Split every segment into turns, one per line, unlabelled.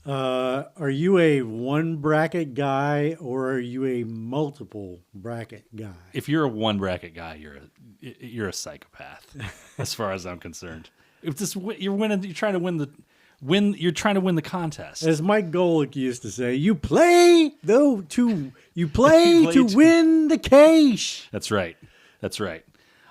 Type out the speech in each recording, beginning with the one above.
Are you a one bracket guy or are you a multiple bracket guy?
If you're a one bracket guy, you're a psychopath, as far as I'm concerned. If this you're winning, you're trying to win the contest.
As Mike Golick used to say, you play to win the cash.
That's right.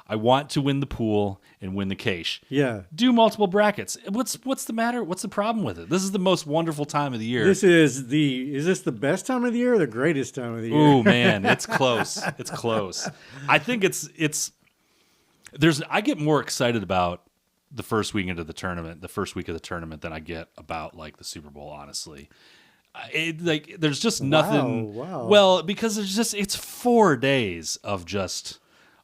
I want to win the pool and win the cash.
Yeah.
Do multiple brackets. What's the matter? What's the problem with it? This is the most wonderful time of the year.
Is this the best time of the year or the greatest time of the year?
Ooh, man, it's close. It's close. I think I get more excited about the first week of the tournament than I get about like the Super Bowl, honestly. There's just nothing.
Wow.
Well, because it's 4 days of just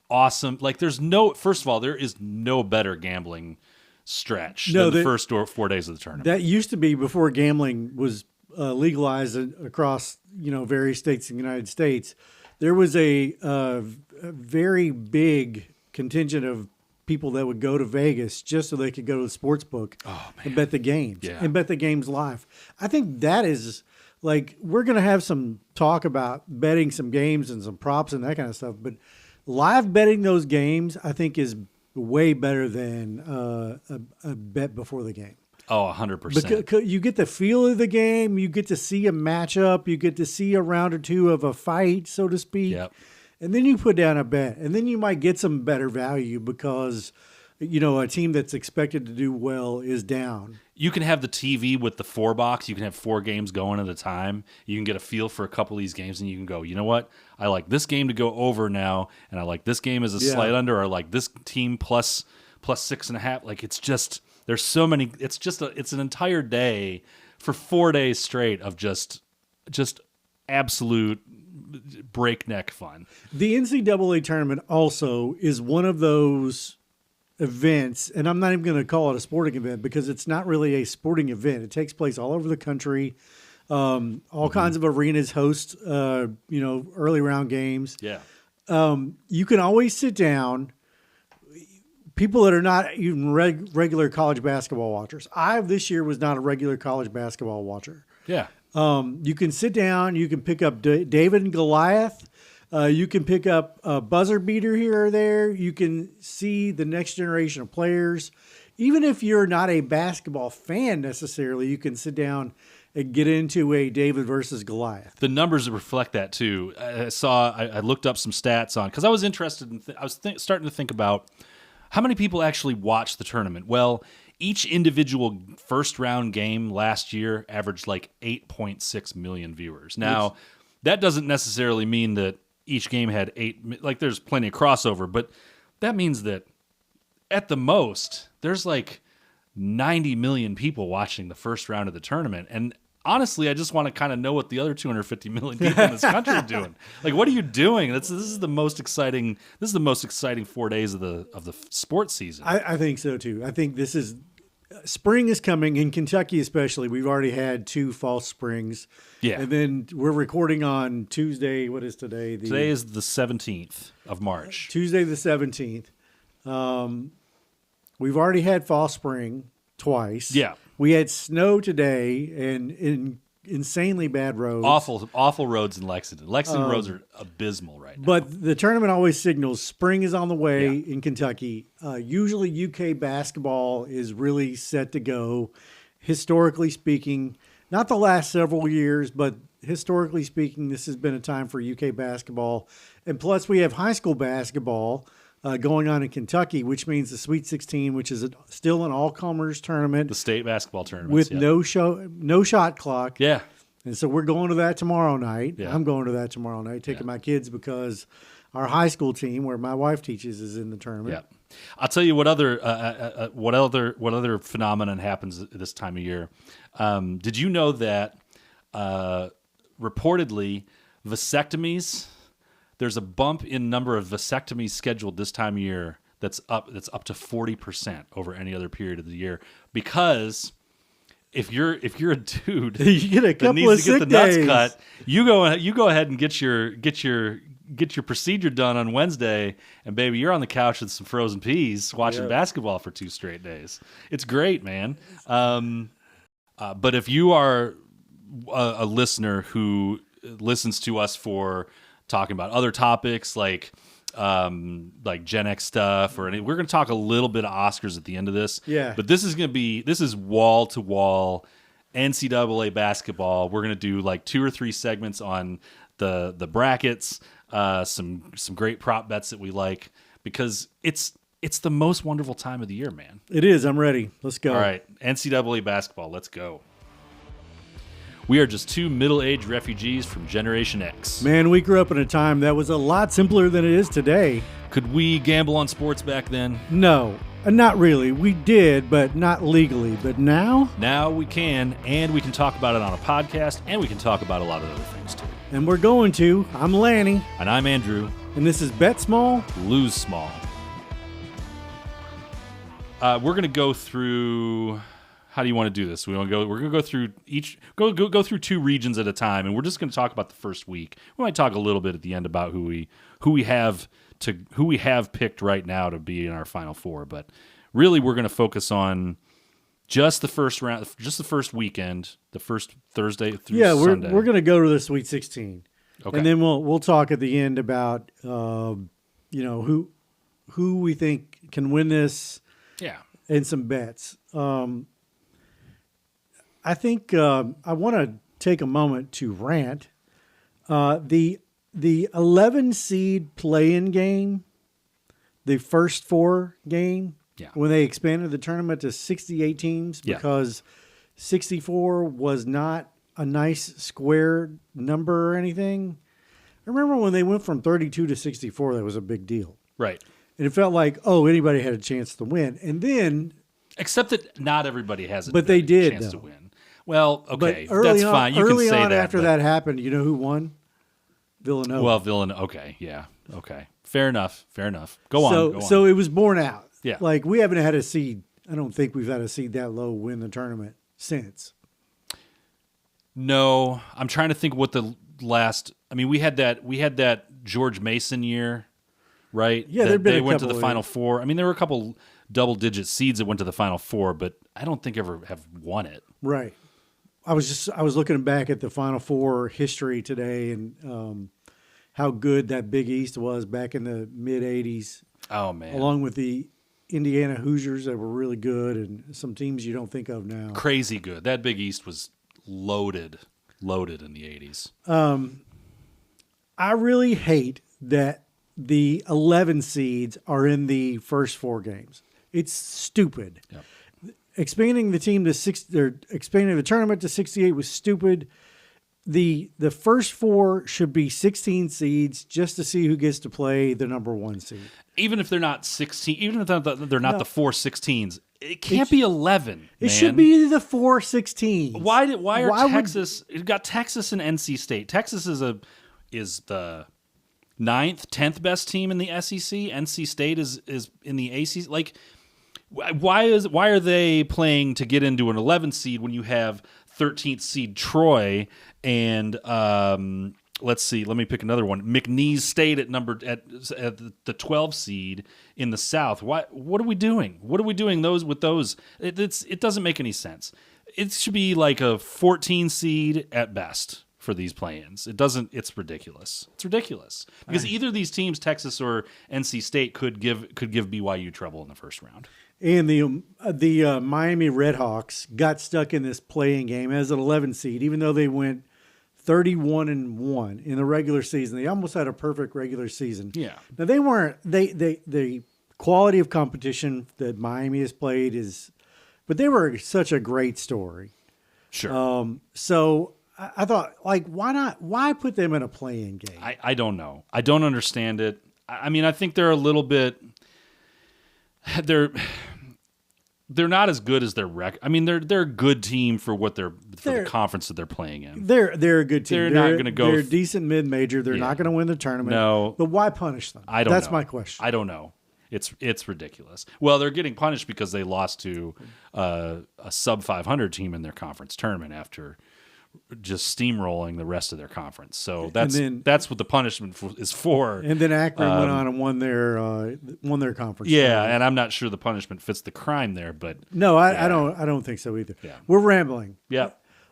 awesome. Like first of all, there is no better gambling stretch than the first 4 days of the tournament.
That used to be before gambling was legalized across various states in the United States. There was a very big contingent of people that would go to Vegas just so they could go to the sports book and bet the games and bet the games live. I think that is like, we're going to have some talk about betting some games and some props and that kind of stuff, but live betting those games, I think, is way better than a bet before the game.
Oh, 100%.
Because you get the feel of the game, you get to see a matchup, you get to see a round or two of a fight, so to speak.
Yep.
And then you put down a bet, and then you might get some better value because, a team that's expected to do well is down.
You can have the TV with the 4-box. You can have 4 games going at a time. You can get a feel for a couple of these games, and you can go, you know what? I like this game to go over now, and I like this game as a slight under, or I like this team plus 6.5. Like, it's just, there's so many. It's an entire day for 4 days straight of just absolute breakneck fun.
The NCAA tournament also is one of those events, and I'm not even going to call it a sporting event because it's not really a sporting event. It takes place all over the country. All kinds of arenas host, early round games.
Yeah.
You can always sit down. People that are not even regular college basketball watchers. I this year was not a regular college basketball watcher.
Yeah.
You can sit down. You can pick up David and Goliath. You can pick up a buzzer beater here or there. You can see the next generation of players. Even if you're not a basketball fan necessarily, you can sit down and get into a David versus Goliath.
The numbers reflect that too. I looked up some stats on, because I was interested in, starting to think about how many people actually watch the tournament. Well, each individual first round game last year averaged like 8.6 million viewers. Now, that doesn't necessarily mean that each game had there's plenty of crossover, but that means that at the most, there's like 90 million people watching the first round of the tournament. And honestly, I just want to kind of know what the other 250 million people in this country are doing. Like, what are you doing? This is the most exciting 4 days of the sports season.
I think so too. I think spring is coming in Kentucky, especially. We've already had 2 false springs.
Yeah.
And then we're recording on Tuesday. What is today?
Today is the 17th of March.
Tuesday the 17th. We've already had fall spring twice.
Yeah.
We had snow today and insanely bad roads.
Awful roads in Lexington. Lexington roads are abysmal right now.
But the tournament always signals spring is on the way in Kentucky. Usually UK basketball is really set to go, historically speaking. Not the last several years, but historically speaking, this has been a time for UK basketball. And plus, we have high school basketball going on in Kentucky, which means the Sweet 16, which is still an all-comers tournament.
The state basketball tournament.
With no shot clock.
Yeah.
And so we're going to that tomorrow night.
Yeah.
I'm going to that tomorrow night, taking my kids because our high school team, where my wife teaches, is in the tournament.
Yeah. I'll tell you what other phenomenon happens this time of year. Did you know that reportedly vasectomies, there's a bump in number of vasectomies scheduled this time of year that's up to 40% over any other period of the year, because if you're a dude
you get a couple
that needs
of
to get
sick
the nuts
days.
cut, you go ahead and get your procedure done on Wednesday, and baby, you're on the couch with some frozen peas watching basketball for 2 straight days. It's great, man. But if you are a listener who listens to us for talking about other topics like Gen X stuff, we're going to talk a little bit of Oscars at the end of this.
Yeah.
But this is wall to wall NCAA basketball. We're going to do like 2 or 3 segments on the brackets, some great prop bets that we like, because it's the most wonderful time of the year, man.
It is. I'm ready. Let's go.
All right, NCAA basketball. Let's go. We are just 2 middle-aged refugees from Generation X.
Man, we grew up in a time that was a lot simpler than it is today.
Could we gamble on sports back then?
No, not really. We did, but not legally. But now?
Now we can, and we can talk about it on a podcast, and we can talk about a lot of other things too.
And we're going to. I'm Lanny.
And I'm Andrew.
And this is Bet Small,
Lose Small. We're going to go through... How do you want to do this? We're going to go through go through 2 regions at a time, and we're just going to talk about the first week. We might talk a little bit at the end about who we have picked right now to be in our Final Four, but really we're going to focus on just the first round, just the first weekend, the first Thursday through Sunday.
We're going to go to the Sweet 16,
okay,
and then we'll talk at the end about who we think can win this,
yeah,
and some bets. I think I want to take a moment to rant. The 11 seed play-in game, the first 4 game, when they expanded the tournament to 68 teams because 64 was not a nice square number or anything. I remember when they went from 32 to 64, that was a big deal.
right.
And it felt like, anybody had a chance to win. And then...
Except that not everybody has a chance to win. Well, okay, that's fine. You can say that. Early on
after that happened, you know who won? Villanova.
Well, Villanova. Okay, yeah, okay, fair enough. Go on.
So it was borne out.
Yeah,
like we haven't had a seed. I don't think we've had a seed that low win the tournament since.
No, I'm trying to think what the last. I mean, we had that George Mason year, right?
Yeah,
they went to the Final Four. I mean, there were a couple double-digit seeds that went to the Final Four, but I don't think ever have won it.
Right. I was looking back at the Final Four history today and how good that Big East was back in the mid '80s.
Oh man!
Along with the Indiana Hoosiers that were really good and some teams you don't think of now.
Crazy good. That Big East was loaded in the '80s.
I really hate that the 11 seeds are in the first 4 games. It's stupid.
Yep.
Expanding the team to 6, they're expanding the tournament to 68 was stupid. The first 4 should be 16 seeds just to see who gets to play the number 1 seed.
Even if they're not 16, even if they're not the 4 16s, it can't be 11.
It should be the 4 16s.
Why are Texas? You've got Texas and NC State. Texas is the 9th, 10th best team in the SEC. NC State is in the ACC. Like, why are they playing to get into an 11 seed when you have 13th seed Troy and let's see, let me pick another one. McNeese State at the 12 seed in the South. What are we doing? What are we doing with those? It doesn't make any sense. It should be like a 14 seed at best for these play-ins. It doesn't. It's ridiculous. It's ridiculous because either of these teams, Texas or NC State, could give BYU trouble in the first round.
And the Miami Redhawks got stuck in this play-in game as an 11 seed, even though they went 31-1 in the regular season. They almost had a perfect regular season.
Yeah.
Now they weren't. The quality of competition that Miami has played is, but they were such a great story.
Sure.
So I thought, like, why not? Why put them in a play-in game?
I don't know. I don't understand it. I mean, I think they're a little bit. They're not as good as their record. I mean, they're a good team for the conference that they're playing in.
They're a good team.
They're not going to go.
They're a decent mid-major. They're not going to win the tournament.
No,
but why punish them?
I don't know.
That's my question.
I don't know. It's ridiculous. Well, they're getting punished because they lost to a sub 500 team in their conference tournament after just steamrolling the rest of their conference. So that's what the punishment is for.
And then Akron went on and won their conference.
Yeah,
tournament.
and I'm not sure the punishment fits the crime there, but
no, I don't think so either.
Yeah.
We're rambling.
Yeah.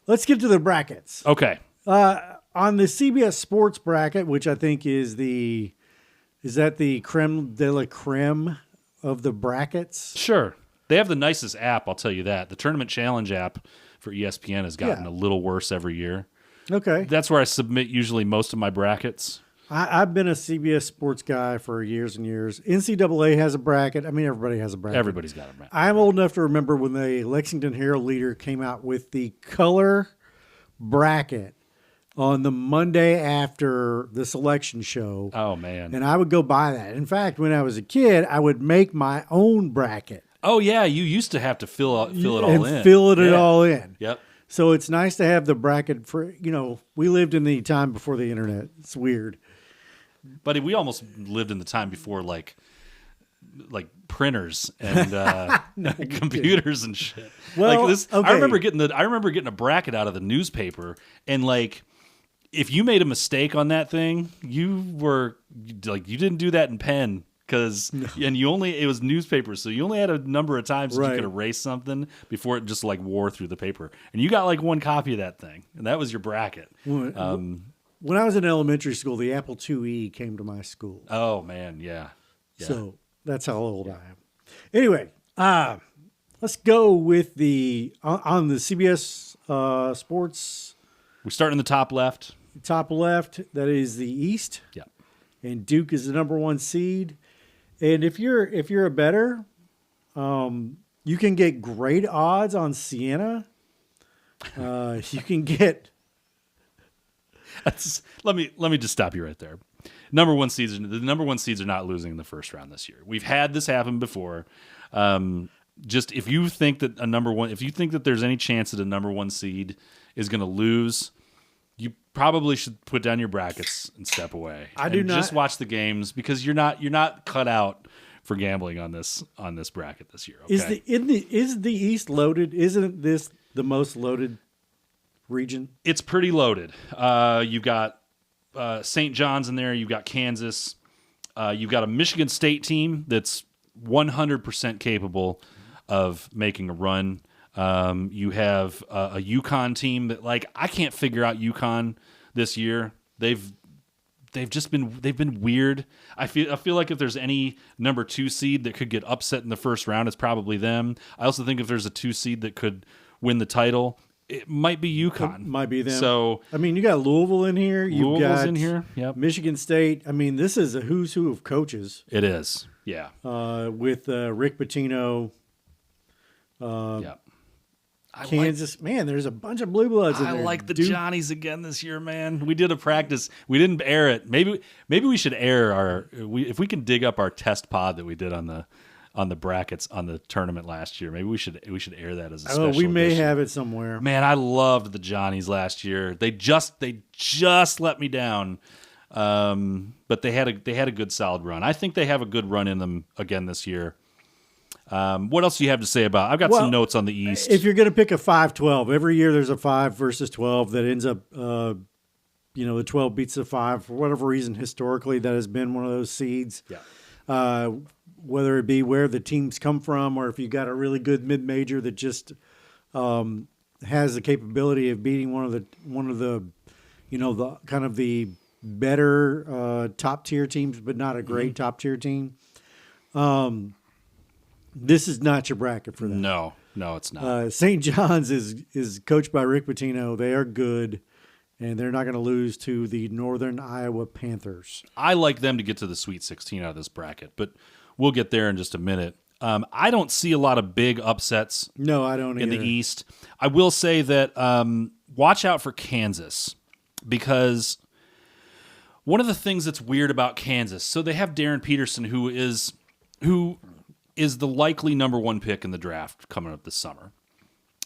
let's get to the brackets.
Okay.
On the CBS Sports bracket, which I think is that the creme de la creme of the brackets?
Sure. They have the nicest app, I'll tell you that. The Tournament Challenge app for ESPN has gotten a little worse every year.
Okay.
That's where I submit usually most of my brackets.
I've been a CBS Sports guy for years and years. NCAA has a bracket. I mean, everybody has a bracket.
Everybody's got a bracket.
I'm old enough to remember when the Lexington Herald Leader came out with the color bracket on the Monday after the selection show.
Oh, man.
And I would go buy that. In fact, when I was a kid, I would make my own bracket.
Oh, yeah. You used to have to fill it all in.
Fill it all in.
Yep.
So it's nice to have the bracket for, we lived in the time before the internet. It's weird.
Buddy, we almost lived in the time before like printers and computers and shit.
Well,
like this,
okay.
I remember getting a bracket out of the newspaper, and like if you made a mistake on that thing, you didn't do that in pen it was newspaper, so you only had a number of times that you could erase something before it just like wore through the paper, and you got like one copy of that thing, and that was your bracket.
When I was in elementary school, the Apple IIe came to my school.
Oh man, yeah.
So that's how old I am. Anyway, let's go with on the CBS Sports.
We start in the top left.
Top left, that is the East.
Yeah.
And Duke is the number 1 seed. And if you're a bettor, you can get great odds on Siena. You can get.
Let me just stop you right there. The number one seeds are not losing in the first round this year. We've had this happen before. Just if you think that there's any chance that a number 1 seed is going to lose, you probably should put down your brackets and step away. Just watch the games, because you're not cut out for gambling on this bracket this year. Okay?
Is the East loaded? Isn't this the most loaded region?
It's pretty loaded. You've got St. John's in there. You've got Kansas. You've got a Michigan State team that's 100% capable of making a run. You have a UConn team that, like, I can't figure out UConn this year. They've been weird. I feel like if there's any number 2 seed that could get upset in the first round, it's probably them. I also think if there's a 2 seed that could win the title, it might be UConn.
Might be them.
So
I mean, you got Louisville in here.
Louisville's
You've got
in here. Yep.
Michigan State. I mean, this is a who's who of coaches.
It is. Yeah.
With Rick Pitino.
Yeah.
Kansas, man, there's a bunch of blue bloods in there.
I like the Johnnies again this year, man. We did a practice. We didn't air it. Maybe we should air if we can dig up our test pod that we did on the brackets on the tournament last year. Maybe we should air that as a special.
We may
edition.
have it somewhere.
Man, I loved the Johnnies last year. They just let me down. But they had a good solid run. I think they have a good run in them again this year. What else do you have to say about? I've got some notes on the East.
If you're going to pick a 5-12, every year there's a 5 versus 12 that ends up, the 12 beats the 5 for whatever reason. Historically, that has been one of those seeds.
Yeah.
Whether it be where the teams come from, or if you got a really good mid-major that just has the capability of beating one of the the kind of the better top tier teams, but not a great top tier team. This is not your bracket for that.
No, it's not.
St. John's is coached by Rick Pitino. They are good, and they're not going to lose to the Northern Iowa Panthers.
I like them to get to the Sweet 16 out of this bracket, but we'll get there in just a minute. I don't see a lot of big upsets.
No, I don't
in
either.
the East. I will say that watch out for Kansas, because one of the things that's weird about Kansas, so they have Darren Peterson, who is the likely number 1 pick in the draft coming up this summer.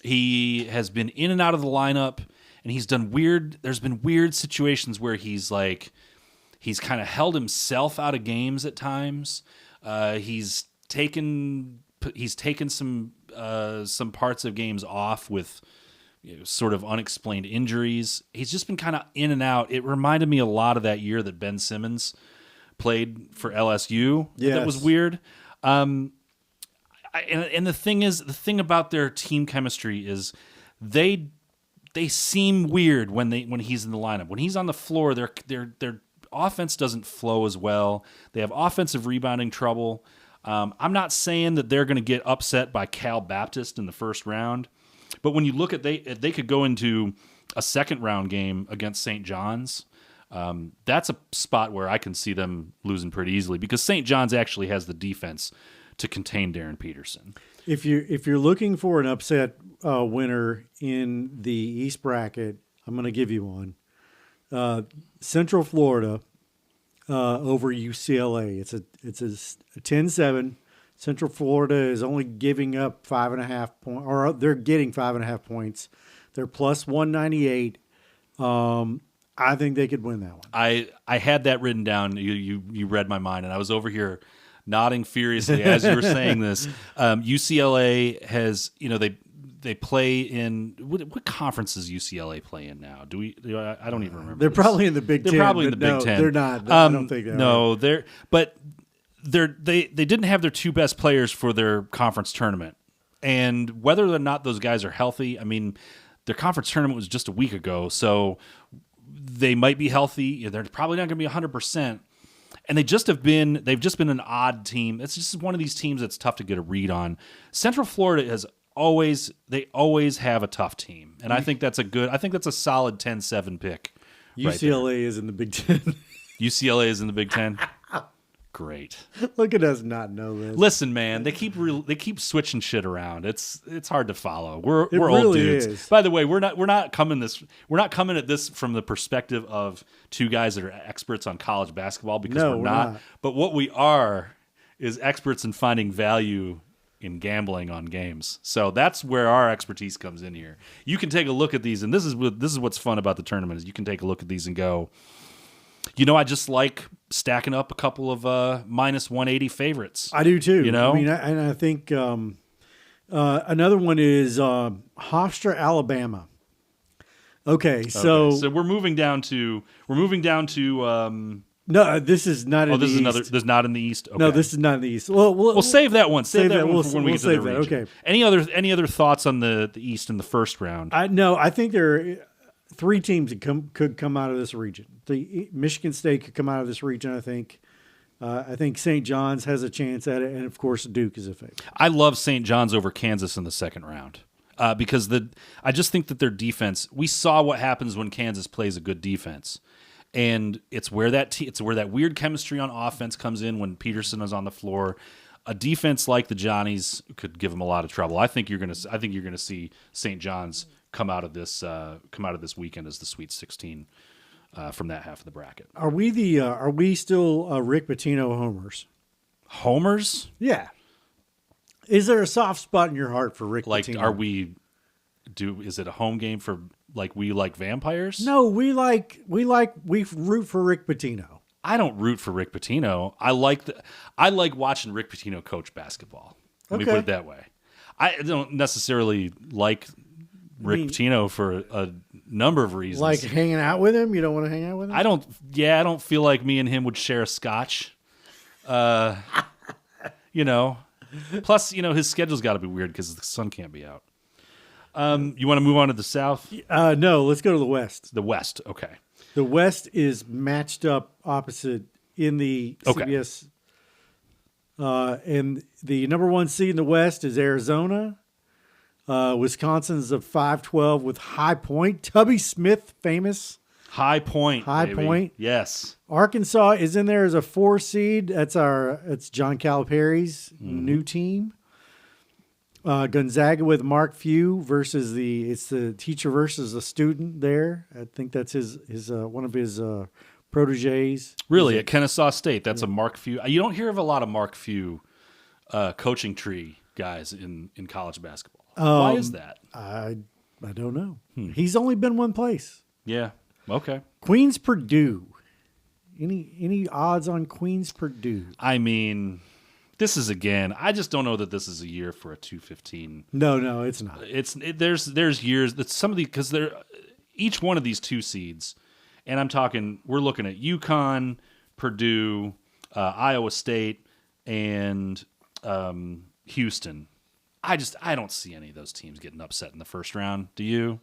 He has been in and out of the lineup, and he's done weird. There's been weird situations where he's kind of held himself out of games at times. He's taken some parts of games off with sort of unexplained injuries. He's just been kind of in and out. It reminded me a lot of that year that Ben Simmons played for LSU.
Yes.
That was weird. And the thing about their team chemistry is they they seem weird when he's in the lineup. When he's on the floor, their offense doesn't flow as well. They have offensive rebounding trouble. I'm not saying that they're going to get upset by Cal Baptist in the first round, but when you look at they could go into a second round game against St. John's. That's a spot where I can see them losing pretty easily because St. John's actually has the defense to contain Darren Peterson.
If you're looking for an upset winner in the East bracket, I'm going to give you one. Central Florida over UCLA. It's a 10-7. Central Florida is only giving up 5.5 points, or they're getting 5.5 points. They're plus 198. I think they could win that one.
I had that written down. You read my mind, and I was over here nodding furiously as you were saying this. UCLA has, they play in what conference does UCLA play in now? I don't even remember.
They're probably in the Big Ten.
They're probably in the Big Ten.
They're not. I don't think they are.
No, they didn't have their two best players for their conference tournament, and whether or not those guys are healthy, I mean, their conference tournament was just a week ago, so they might be healthy. They're probably not going to be 100%. And they've just been an odd team. It's just one of these teams that's tough to get a read on. Central Florida always have a tough team. And I think that's a solid 10-7 pick.
UCLA is in the Big Ten.
UCLA is in the Big Ten. Great.
Look at us not know this.
Listen, man, they keep switching shit around. It's hard to follow. We're
really
old dudes.
Is.
By the way, we're not coming at this from the perspective of two guys that are experts on college basketball because we're not. But what we are is experts in finding value in gambling on games. So that's where our expertise comes in here. You can take a look at these, and this is what's fun about the tournament is you can take a look at these and go, I just like stacking up a couple of minus 180 favorites.
I do too.
I mean,
I think another one is Hofstra, Alabama. Okay, so
we're moving down to.
No, this is not in the East.
This is not in the East. Okay.
No, this is not in the East. Well,
we'll save that one. Save that one for when we get to the region.
Okay.
Any other thoughts on the East in the first round?
I think there are three teams that could come out of this region. Michigan State could come out of this region, I think. I think St. John's has a chance at it, and of course Duke is a favorite.
I love St. John's over Kansas in the second round because I just think that their defense. We saw what happens when Kansas plays a good defense, and it's where that weird chemistry on offense comes in when Peterson is on the floor. A defense like the Johnnies could give them a lot of trouble. I think you're gonna see St. John's come out of this weekend as the Sweet 16 from that half of the bracket.
Are we still Rick Pitino homers?
Homers?
Yeah. Is there a soft spot in your heart for Rick Pitino?
Is it a home game for we like vampires?
No, we root for Rick Pitino.
I don't root for Rick Pitino. I like watching Rick Pitino coach basketball. Let me put it that way. I don't necessarily like Rick Pitino for a number of reasons.
Like hanging out with him? You don't want to hang out with him?
I don't feel like me and him would share a scotch. Plus, his schedule's got to be weird because the sun can't be out. You want to move on to the South?
No, let's go to the West.
The West, okay.
The West is matched up opposite in the CBS. And the number one seed in the West is Arizona. Wisconsin's a 5-12 with High Point. Tubby Smith, famous.
High Point.
Point.
Yes.
Arkansas is in there as a 4 seed. It's John Calipari's new team. Gonzaga with Mark Few versus the teacher versus the student there. I think that's his one of his proteges.
Really, at Kennesaw State, that's a Mark Few. You don't hear of a lot of Mark Few coaching tree guys in college basketball. Why is that?
I don't know. He's only been one place.
Yeah. Okay.
Queens Purdue. Any odds on Queens Purdue?
I mean, this is I just don't know that this is a year for a 215.
No, it's not.
There's years that some of the because each one of these 2 seeds, and we're looking at UConn, Purdue, Iowa State, and Houston. I don't see any of those teams getting upset in the first round. Do you?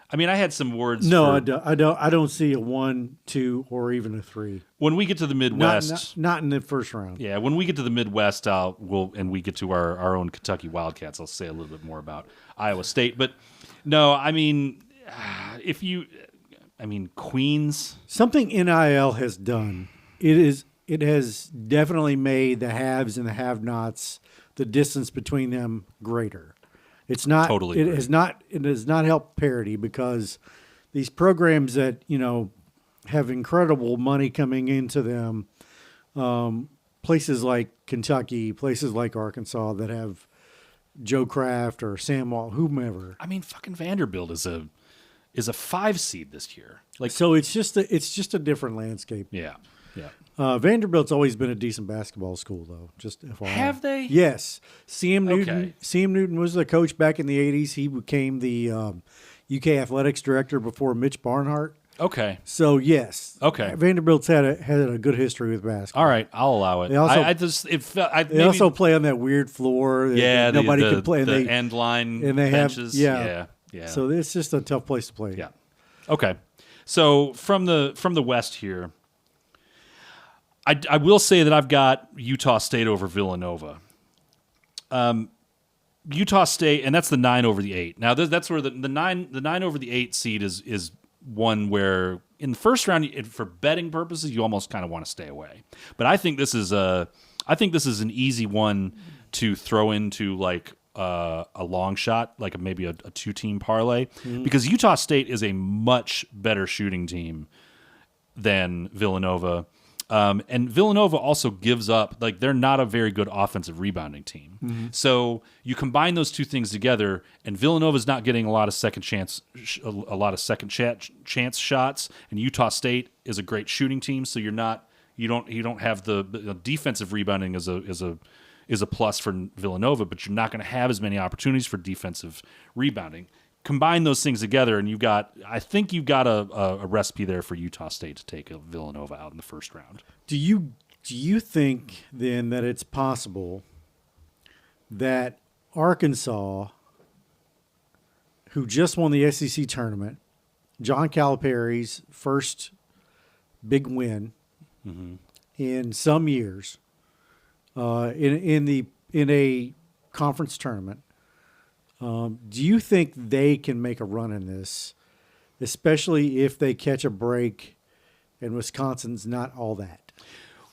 I mean, I had some words.
No, I don't see a 1, 2, or even a 3.
When we get to the Midwest,
Not in the first round.
yeah, when we get to the Midwest, and we get to our own Kentucky Wildcats, I'll say a little bit more about Iowa State. But no, I mean, Queens.
Something NIL has done. It has definitely made the haves and the have-nots, the distance between them, greater. It's not
Totally
It
agree.
has not helped parity because these programs that have incredible money coming into them, places like Kentucky, places like Arkansas that have Joe Kraft or Sam Wall, whomever.
I mean, fucking Vanderbilt is a 5 seed this year. Like,
So it's just a different landscape.
yeah.
Vanderbilt's always been a decent basketball school, though. Just FYI.
Have they?
Yes. Sam Newton.
Okay.
Sam Newton was the coach back in the '80s. He became the UK athletics director before Mitch Barnhart.
Okay.
So yes.
Okay.
Vanderbilt's had a good history with basketball.
All right, I'll allow it.
They also- They also play on that weird floor. That nobody can play.
The
And
end line
and they have-
benches.
yeah.
yeah.
So it's just a tough place to play.
Yeah. Okay. So from the West here, I will say that I've got Utah State over Villanova. Utah State, and that's the 9 over the 8. Now that's where the 9 over the 8 seed is one where in the first round for betting purposes you almost kind of want to stay away. But I think this is an easy one to throw into like a long shot, like maybe a 2-team parlay, because Utah State is a much better shooting team than Villanova. And Villanova also gives up, like they're not a very good offensive rebounding team. So you combine those two things together, and Villanova's not getting a lot of second chance shots, and Utah State is a great shooting team. So you don't have the defensive rebounding is a plus for Villanova, but you're not going to have as many opportunities for defensive rebounding. Combine those things together, and I think you've got a recipe there for Utah State to take a Villanova out in the first round.
Do you think then that it's possible that Arkansas, who just won the SEC tournament, John Calipari's first big win in some years, in a conference tournament, do you think they can make a run in this, especially if they catch a break and Wisconsin's not all that?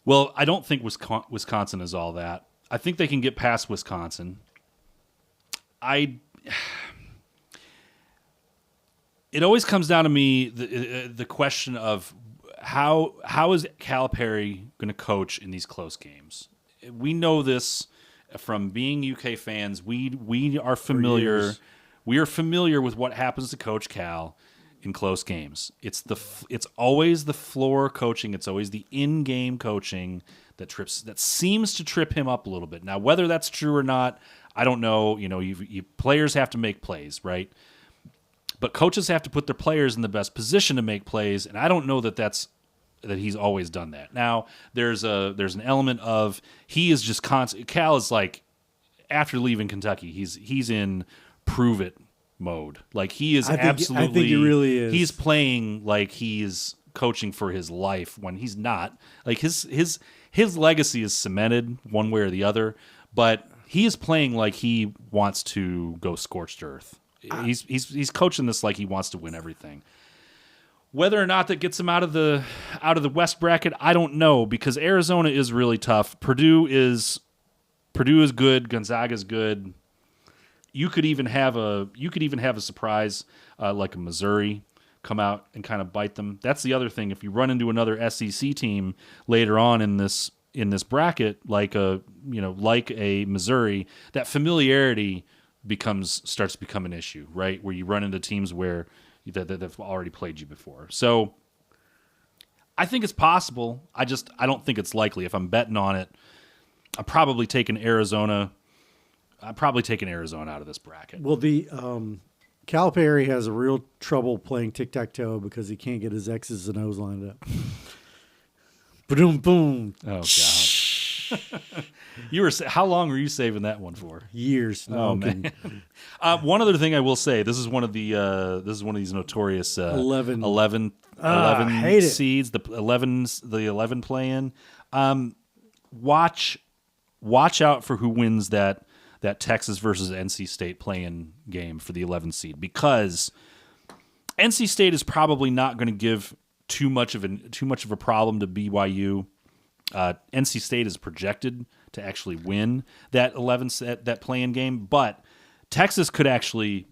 Well, I don't think Wisconsin is all that. I think they can get past Wisconsin. It always comes down to me the question of how is Calipari going to coach in these close games? We know this from being UK fans. We are familiar. We are familiar with what happens to Coach Cal in close games. It's always the floor coaching. It's always the in-game coaching that seems to trip him up a little bit. Now, whether that's true or not, I don't know. Players have to make plays, right? But coaches have to put their players in the best position to make plays, and I don't know that he's always done that. Now, there's an element of he is just constant. Cal is like, after leaving Kentucky, he's in prove it mode. Like he is absolutely.
I think he really is.
He's playing like he's coaching for his life when he's not. Like his legacy is cemented one way or the other, but he is playing like he wants to go scorched earth. He's coaching this like he wants to win everything. Whether or not that gets him out of the West bracket, I don't know, because Arizona is really tough. Purdue is good. Gonzaga's good. You could even have a surprise like a Missouri come out and kind of bite them. That's the other thing. If you run into another SEC team later on in this bracket, like a Missouri, that familiarity starts to become an issue, right? Where you run into teams where that have already played you before. So I think it's possible. I don't think it's likely. If I'm betting on it, I'm probably taking Arizona. out of this bracket.
Well, the Calipari has a real trouble playing tic-tac-toe because he can't get his X's and O's lined up. Boom, boom.
Oh, God. How long were you saving that one for?
Years. No,
Oh man. One other thing I will say, this is one of these notorious
11.
11
I hate it.
seeds, the 11 play-in. Watch out for who wins that Texas versus NC State play-in game for the 11 seed, because NC State is probably not going to give too much of a problem to BYU. NC State is projected to actually win that play-in game, but Texas could actually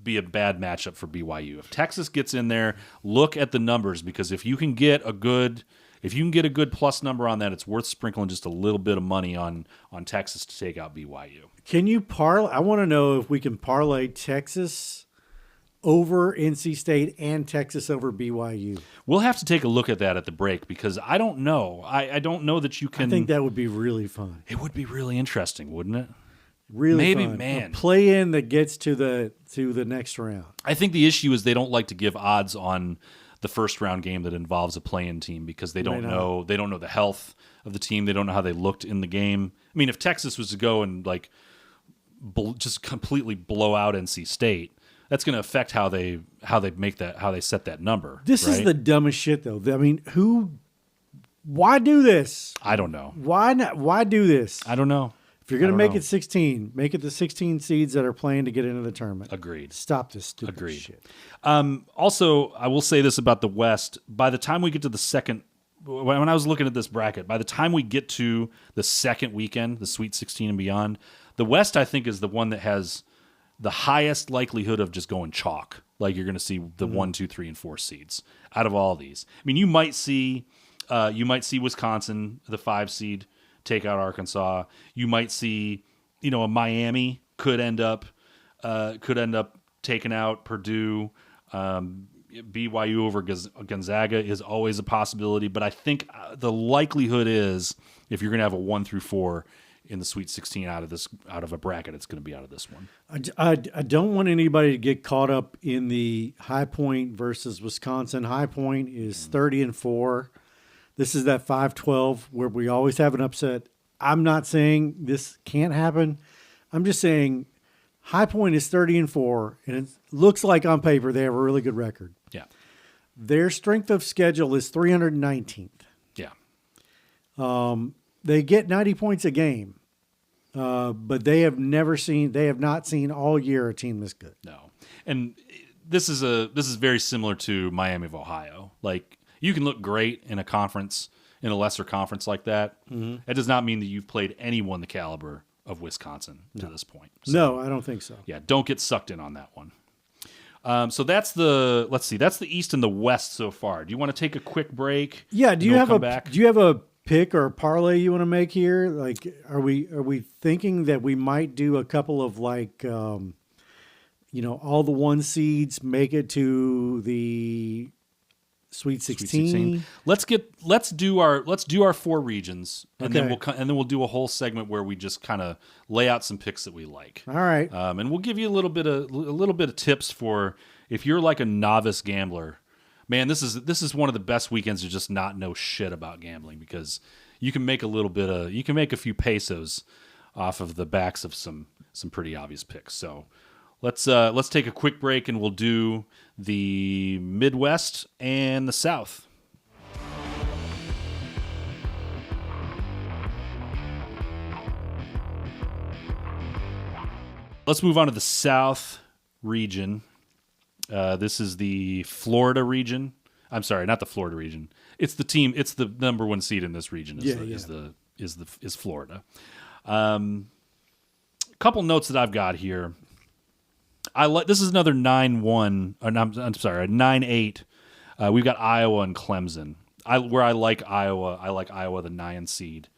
be a bad matchup for BYU. If Texas gets in there, look at the numbers, because if you can get a good plus number on that, it's worth sprinkling just a little bit of money on Texas to take out BYU.
Can you parlay? I want to know if we can parlay Texas over NC State and Texas over BYU.
We'll have to take a look at that at the break, because I don't know. I don't know that you can.
I think that would be really fun.
It would be really interesting, wouldn't it?
Really
Maybe,
fun.
man.
A play-in that gets to the next round.
I think the issue is they don't like to give odds on the first round game that involves a play-in team, because they don't know the health of the team. They don't know how they looked in the game. I mean, if Texas was to go and just completely blow out NC State, that's going to affect how they set that number.
This is the dumbest shit, though. I mean, why do this?
I don't know.
Why not? Why do this?
I don't know.
If you're going to make it 16, make it the 16 seeds that are playing to get into the tournament.
Agreed.
Stop this stupid shit.
Also, I will say this about the West. By the time we get to the second, when I was looking at this bracket, by the time we get to the second weekend, the Sweet 16 and beyond, the West, I think, is the one that has the highest likelihood of just going chalk. Like, you're going to see the 1, 2, 3, and 4 seeds out of all these. I mean, you might see Wisconsin, the 5 seed, take out Arkansas. You might see, a Miami could end up taking out Purdue. BYU over Gonzaga is always a possibility, but I think the likelihood is, if you're going to have a 1 through 4 in the Sweet 16 out of a bracket, it's going to be out of this one.
I don't want anybody to get caught up in the High Point versus Wisconsin. High Point is 30-4. This is that 5-12 where we always have an upset. I'm not saying this can't happen. I'm just saying High Point is 30-4, and it looks like on paper they have a really good record.
Yeah.
Their strength of schedule is 319th.
Yeah.
They get 90 points a game, but they have not seen all year a team this good.
No. And this is very similar to Miami of Ohio. Like, you can look great in a lesser conference like that. Mm-hmm. That does not mean that you've played anyone the caliber of Wisconsin to this point. So,
no, I don't think so.
Yeah, don't get sucked in on that one. So that's the East and the West so far. Do you want to take a quick break?
Yeah. Do you have a pick or a parlay you want to make here? Like, are we thinking that we might do a couple of all the 1 seeds make it to the Sweet 16?
Let's do our 4 regions, and then we'll do a whole segment where we just kind of lay out some picks that we like.
All right.
And we'll give you a little bit of tips for if you're like a novice gambler. Man, this is one of the best weekends to just not know shit about gambling, because you can make a few pesos off of the backs of some pretty obvious picks. So let's take a quick break, and we'll do the Midwest and the South. Let's move on to the South region. This is the Florida region. I'm sorry, not the Florida region. It's the number 1 seed in this region is Florida. Couple notes that I've got here. This is another 9-1. I'm sorry, 9-8. We've got Iowa and Clemson. Where I like Iowa. I like Iowa, the 9 seed,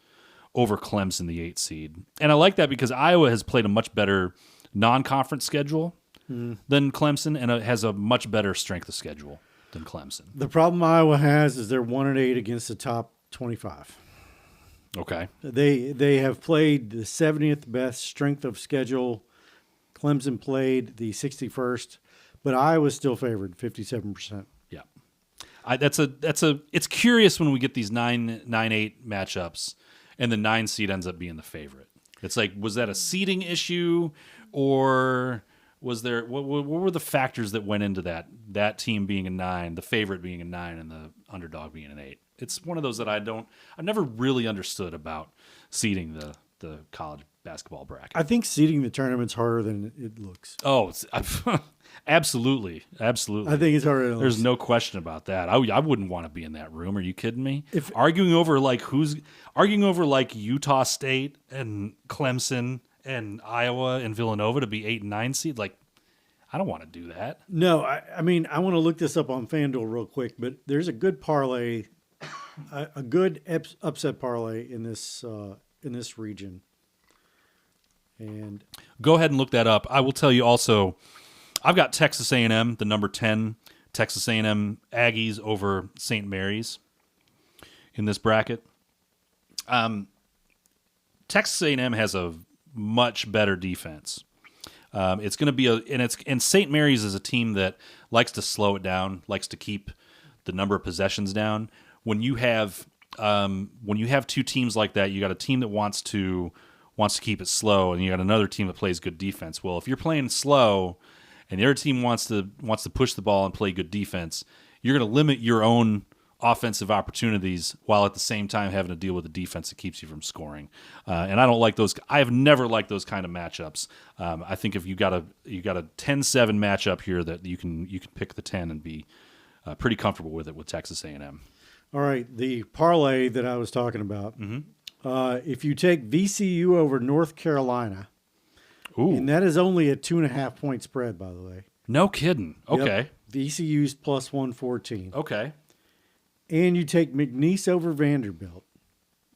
over Clemson, the 8 seed. And I like that because Iowa has played a much better non-conference schedule than Clemson, and it has a much better strength of schedule than Clemson.
The problem Iowa has is they're 1-8 against the top 25.
Okay.
They have played the 70th best strength of schedule. Clemson played the 61st, but Iowa's still favored 57%.
Yeah. It's curious when we get these 9-8 matchups, and the 9 seed ends up being the favorite. It's like, was that a seeding issue, or was there what were the factors that went into that team being a 9, the favorite being a 9, and the underdog being an 8? It's one of those that I've never really understood about seeding the college basketball bracket.
I think seeding the tournament's harder than it looks.
Oh, absolutely.
I think it's harder than it looks.
There's no question about that. I wouldn't want to be in that room. Are you kidding me? Arguing over Utah State and Clemson and Iowa and Villanova to be 8 and 9 seed, like, I don't want to do that.
No, I mean, I want to look this up on FanDuel real quick, but there's a good parlay, a good upset parlay in this region. And
go ahead and look that up. I will tell you also, I've got Texas A&M, the number 10, Texas A&M Aggies over St. Mary's in this bracket. Texas A&M has a much better defense. It's going to be and St. Mary's is a team that likes to slow it down, likes to keep the number of possessions down. When you have two teams like that, you got a team that wants to keep it slow, and you got another team that plays good defense. Well, if you're playing slow, and the other team wants to push the ball and play good defense, you're going to limit your own offensive opportunities while at the same time having to deal with a defense that keeps you from scoring. And I don't like those. I have never liked those kind of matchups. I think if you got a 10-7 matchup here that you can pick the 10 and be pretty comfortable with it with Texas A&M.
All right, the parlay that I was talking about. If you take VCU over North Carolina, and that is only a 2.5 point spread, by the way.
No kidding. Okay.
Yep. VCU's plus 114.
Okay.
And you take McNeese over Vanderbilt.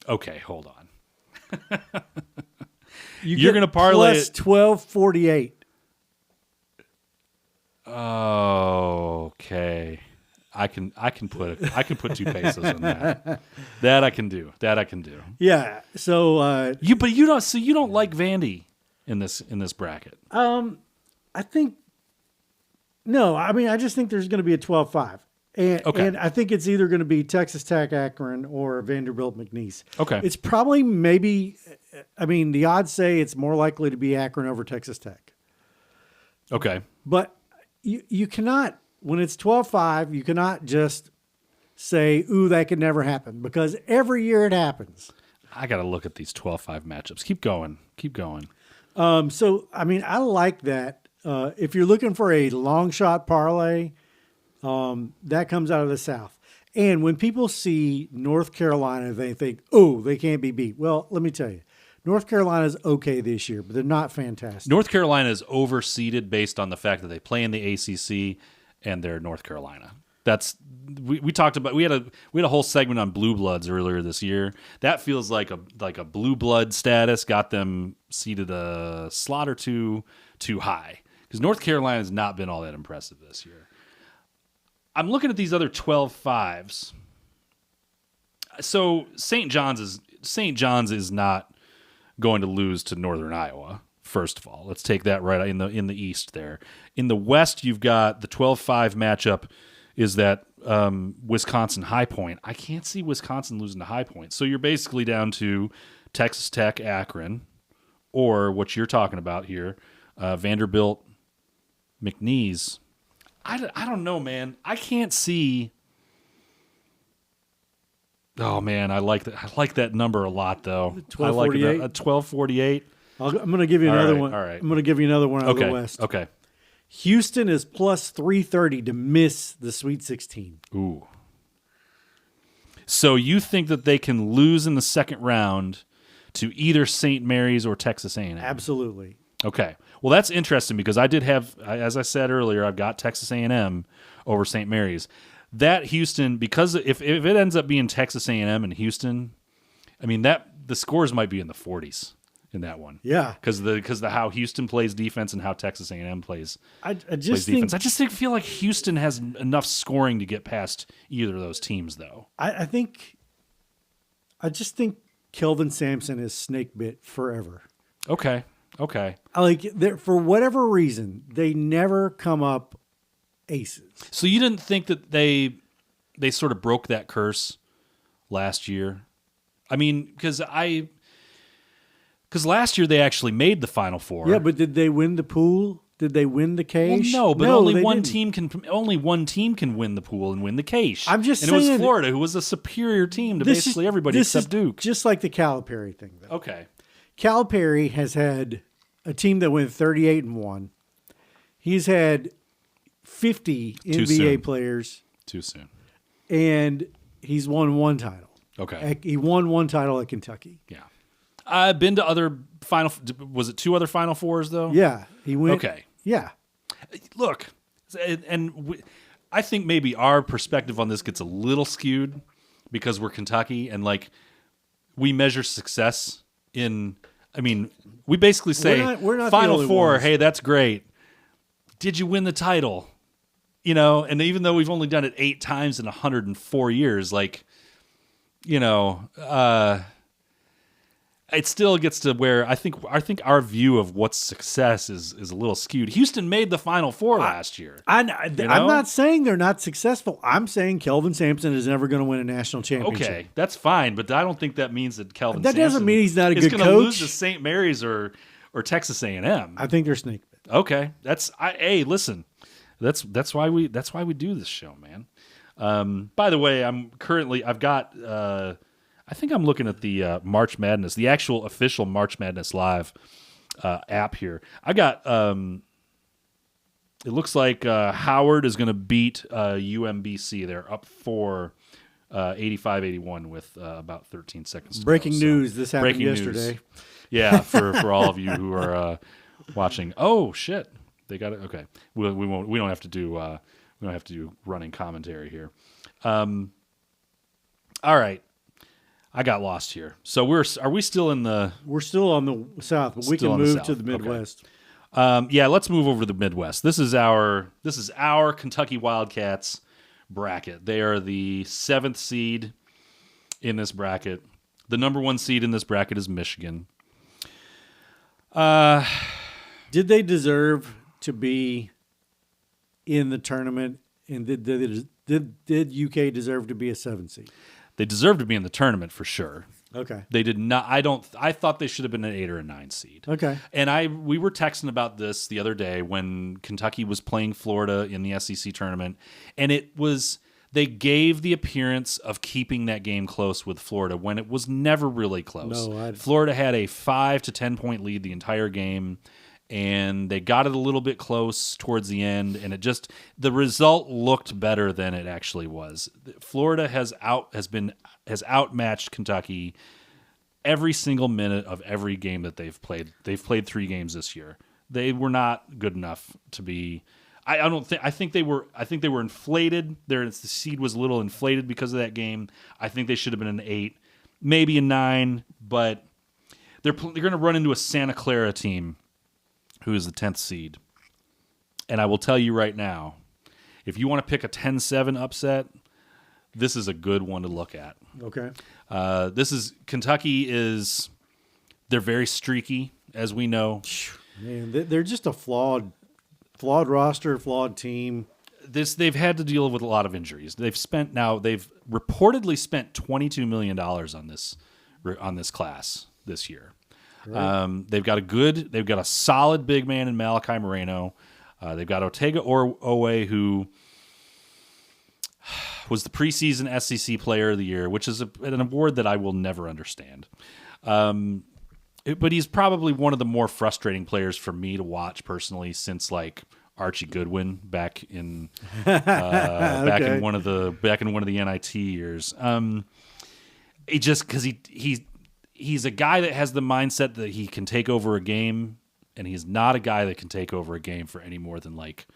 Okay, hold on.
You're going to
parlay
plus 1248.
Okay. I can put 2 pesos on that. That I can do.
Yeah. So
you don't like Vandy in this bracket.
I think no. I mean, I just think there's going to be a 12-5. And I think it's either going to be Texas Tech Akron or Vanderbilt McNeese.
Okay.
It's probably the odds say it's more likely to be Akron over Texas Tech.
Okay.
But you cannot, when it's 12-5, you cannot just say, ooh, that could never happen, because every year it happens.
I got to look at these 12-5 matchups. Keep going.
So, I mean, I like that. If you're looking for a long shot parlay, that comes out of the South. And when people see North Carolina, they think, oh, they can't be beat. Well, let me tell you, North Carolina's okay this year, but they're not fantastic.
North Carolina is overseeded based on the fact that they play in the ACC and they're North Carolina. We talked about, we had a whole segment on blue bloods earlier this year. That feels like a blue blood status got them seeded a slot or two too high, because North Carolina has not been all that impressive this year. I'm looking at these other 12-5s. So St. John's is not going to lose to Northern Iowa. First of all, let's take that right in the East there. In the West, you've got the 12-5 matchup is that Wisconsin High Point. I can't see Wisconsin losing to High Point. So you're basically down to Texas Tech Akron, or what you're talking about here, Vanderbilt McNeese. I don't know, man. I can't see. Oh man, I like that number a lot, though.
1248.
1248.
I'm going to give you another one.
All right.
I'm going to give you another one out of the West.
Okay.
Houston is plus 330 to miss the Sweet 16.
Ooh. So you think that they can lose in the second round to either St. Mary's or Texas A&M?
Absolutely.
Okay. Well, that's interesting, because I did have, as I said earlier, I've got Texas A&M over St. Mary's. That Houston, because if it ends up being Texas A&M and Houston, I mean, the scores might be in the 40s in that one.
Yeah.
Because how Houston plays defense and how Texas A&M plays
defense.
I just feel like Houston has enough scoring to get past either of those teams, though.
I just think Kelvin Sampson is snake bit forever.
Okay.
For whatever reason, they never come up aces.
So you didn't think that they sort of broke that curse last year I mean, because last year they actually made the Final Four.
Yeah, but did they win the pool? Did they win the cash?
Well, no, but
No,
only
they
one
didn't.
one team can win the pool and win the cash.
I'm just
and it was
saying-
Florida, who was a superior team to
This
basically
is-
everybody
this
except
is
Duke.
Just like the Calipari thing, though.
Okay.
Calipari has had a team that went 38-1. He's had 50
Too
NBA
soon.
players,
Too soon.
and he's won one title.
Okay.
He won one title at Kentucky.
Yeah. I've been to other was it 2 other Final Fours, though?
Yeah, he went.
Okay.
Yeah,
Look, I think maybe our perspective on this gets a little skewed because we're Kentucky and like we measure success in. I mean, we basically say
we're not the
Final
only
Four.
ones.
Hey, that's great. Did you win the title? You know, and even though we've only done it 8 times in 104 years, like, you know, it still gets to where I think our view of what's success is a little skewed. Houston made the Final Four last year.
I'm
know?
not saying they're not successful. I'm saying Kelvin Sampson is never going to win a national championship.
Okay, that's fine, but I don't think that means that Kelvin
That doesn't
Sampson
mean he's not a
is
good
gonna
coach.
lose to St. Mary's or Texas A&M.
I think they're snake bit.
Okay, hey, listen, that's why we do this show, man. By the way, I've got I think I'm looking at the March Madness, the actual official March Madness Live app here. I got it looks like Howard is going to beat UMBC. They're up 85-81 with about 13 seconds to
Breaking
go. So,
news. This happened
breaking news.
yesterday.
Yeah, for all of you who are watching. Oh shit, they got it. Okay, we don't have to do running commentary here. All right, I got lost here. So are we still in the?
We're still on the South, but we
Still
can
on the
move
South.
to the
Okay.
Midwest.
Yeah, let's move over to the Midwest. This is our Kentucky Wildcats bracket. They are the 7th seed in this bracket. The number 1 seed in this bracket is Michigan.
Did they deserve to be in the tournament? And did UK deserve to be a 7 seed?
They deserve to be in the tournament for sure.
Okay.
They did not. I thought they should have been an 8 or a 9 seed.
Okay.
And we were texting about this the other day when Kentucky was playing Florida in the SEC tournament, and they gave the appearance of keeping that game close with Florida when it was never really close.
No,
Florida had a 5 to 10 point lead the entire game, and they got it a little bit close towards the end, and the result looked better than it actually was. Florida has outmatched Kentucky every single minute of every game that they've played. They've played 3 games this year. They were not good enough to be. I think they were inflated. The seed was a little inflated because of that game. I think they should have been an 8, maybe a 9, but they're going to run into a Santa Clara team who is the 10th seed. And I will tell you right now, if you want to pick a 10-7 upset, this is a good one to look at.
Okay.
Kentucky they're very streaky, as we know.
Man, they're just a flawed roster, flawed team.
They've had to deal with a lot of injuries. They've reportedly spent $22 million on this class this year. Right. They've got a solid big man in Malachi Moreno. They've got Otega Owe, who was the preseason SEC Player of the Year, which is an award that I will never understand. But he's probably one of the more frustrating players for me to watch personally since like Archie Goodwin back in in one of the NIT years. Because he's a guy that has the mindset that he can take over a game, and he's not a guy that can take over a game for any more than like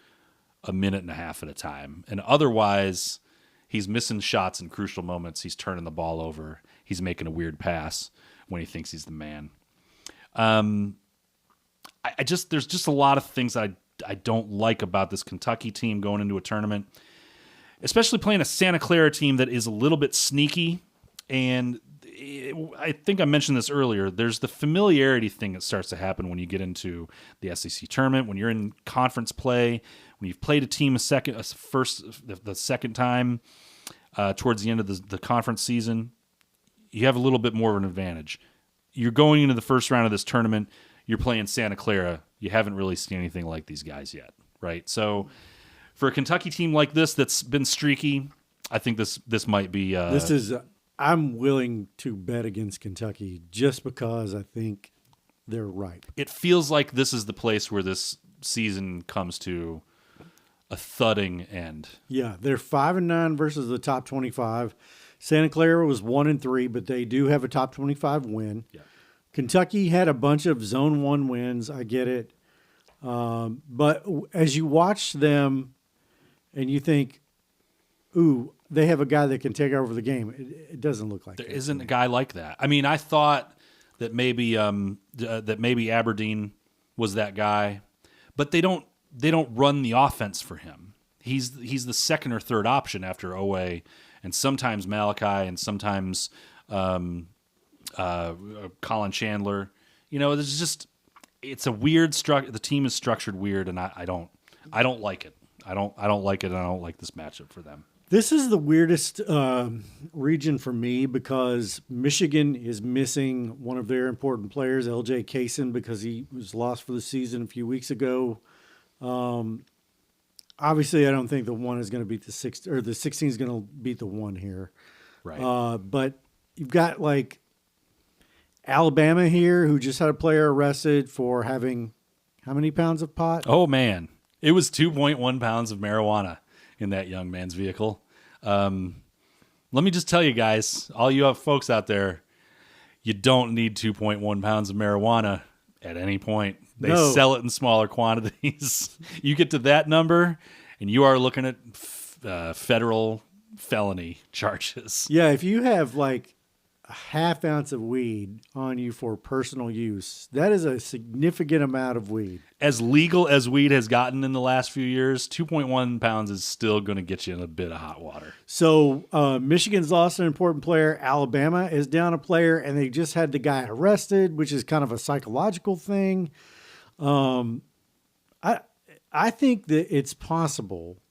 a minute and a half at a time. And otherwise, he's missing shots in crucial moments. He's turning the ball over. He's making a weird pass when he thinks he's the man. There's just a lot of things that I don't like about this Kentucky team going into a tournament, especially playing a Santa Clara team that is a little bit sneaky. And I think I mentioned this earlier. There's the familiarity thing that starts to happen when you get into the SEC tournament, when you're in conference play, when you've played a team the second time towards the end of the conference season. you have a little bit more of an advantage. You're going into the first round of this tournament. You're playing Santa Clara. You haven't really seen anything like these guys yet, right? So for a Kentucky team like this that's been streaky, I think this might be.
I'm willing to bet against Kentucky just because I think they're right.
It feels like this is the place where this season comes to a thudding end.
Yeah, they're 5-9 versus the top 25. Santa Clara was 1-3, but they do have a top 25 win.
Yeah.
Kentucky had a bunch of Zone 1 wins. I get it. But as you watch them and you think, ooh, they have a guy that can take over the game, it doesn't look like
there
that.
isn't a guy like that. I mean, I thought that maybe Aberdeen was that guy, but they don't run the offense for him. He's the second or third option after Owe, and sometimes Malachi, and sometimes Colin Chandler. It's a weird structure. The team is structured weird, and I don't like it. I don't like it, and I don't like this matchup for them.
This is the weirdest region for me because Michigan is missing one of their important players, LJ Kaysen, because he was lost for the season a few weeks ago. Obviously, I don't think the 1 is going to beat the 6, or the 16 is going to beat the 1 here.
Right.
But you've got like Alabama here, who just had a player arrested for having how many pounds of pot?
Oh man, it was 2.1 pounds of marijuana in that young man's vehicle. Let me just tell you guys, all you folks out there, you don't need 2.1 pounds of marijuana at any point. They sell it in smaller quantities. You get to that number, and you are looking at federal felony charges.
Yeah, if you have like a half ounce of weed on you for personal use, that is a significant amount of weed.
As legal as weed has gotten in the last few years, 2.1 pounds is still going to get you in a bit of hot water.
So Michigan's lost an important player. Alabama is down a player, and they just had the guy arrested, which is kind of a psychological thing. I think that it's possible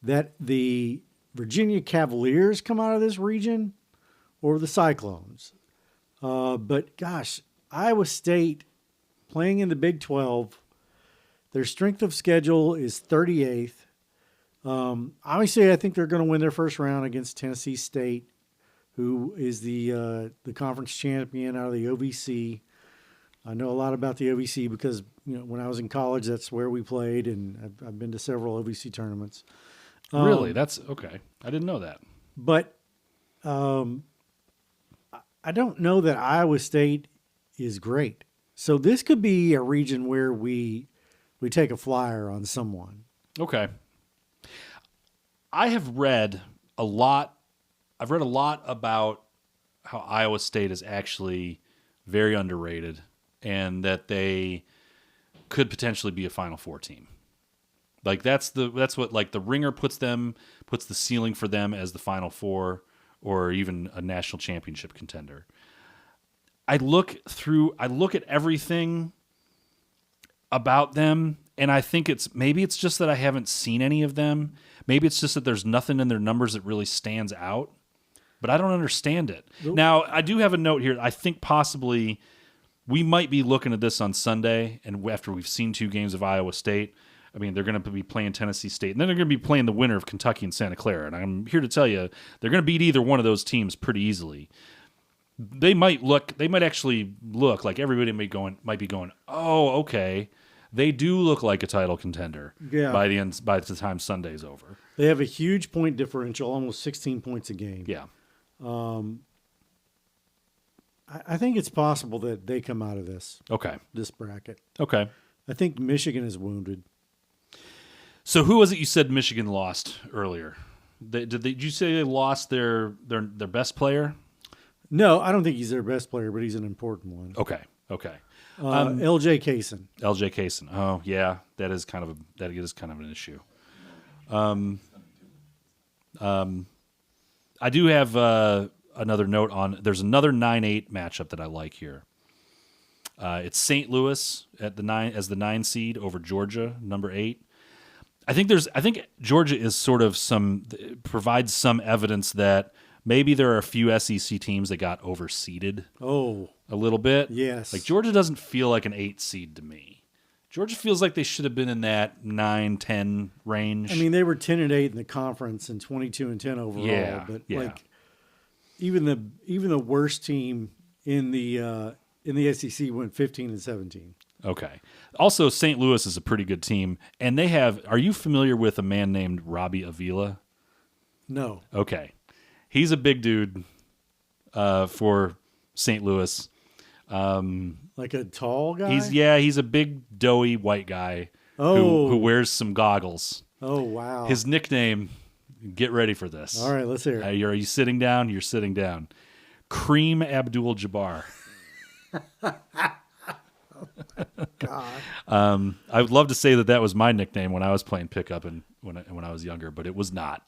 that the Virginia Cavaliers come out of this region, or the Cyclones. But gosh, Iowa State playing in the Big 12, their strength of schedule is 38th. Obviously, I think they're going to win their first round against Tennessee State, who is the conference champion out of the OVC. I know a lot about the OVC because when I was in college, that's where we played, and I've been to several OVC tournaments.
Really? That's okay. I didn't know that.
But I don't know that Iowa State is great. So this could be a region where we take a flyer on someone.
Okay. I have read a lot. I've read a lot about how Iowa State is actually very underrated and that they could potentially be a Final Four team. Like that's what like the Ringer puts the ceiling for them as the Final Four or even a national championship contender. I look at everything about them, and I think maybe it's just that I haven't seen any of them. Maybe it's just that there's nothing in their numbers that really stands out, but I don't understand it. Nope. Now, I do have a note here. I think possibly we might be looking at this on Sunday, and after we've seen 2 games of Iowa State, I mean, they're going to be playing Tennessee State, and then they're going to be playing the winner of Kentucky and Santa Clara. And I'm here to tell you, they're going to beat either one of those teams pretty easily. They might actually look like everybody might be going, oh, okay, they do look like a title contender by the time Sunday's over.
They have a huge point differential, almost 16 points a game.
Yeah.
I think it's possible that they come out of this bracket.
Okay.
I think Michigan is wounded.
So who was it you said Michigan lost earlier? Did you say they lost their best player?
No, I don't think he's their best player, but he's an important one.
Okay.
LJ Kaysen.
LJ Kaysen. Oh yeah, that is kind of an issue. I do have another note on. There's another 9-8 matchup that I like here. It's St. Louis as the 9 seed over Georgia, number 8. I think Georgia is sort of provides some evidence that Maybe there are a few SEC teams that got overseeded a little bit.
Yes.
Like Georgia doesn't feel like an 8 seed to me. Georgia feels like they should have been in that 9-10 range.
I mean, they were 10-8 in the conference and 22-10 overall.
Yeah,
but
yeah.
like even the worst team in the SEC went 15-17.
Okay. Also, St. Louis is a pretty good team, and they have. Are you familiar with a man named Robbie Avila?
No.
Okay, he's a big dude for St. Louis.
Like a tall guy?
He's a big doughy white guy who wears some goggles.
Oh, wow.
His nickname. Get ready for this.
All right, let's hear it.
Are you sitting down? You're sitting down. Cream Abdul-Jabbar.
God.
I would love to say that was my nickname when I was playing pickup and when I was younger, but it was not.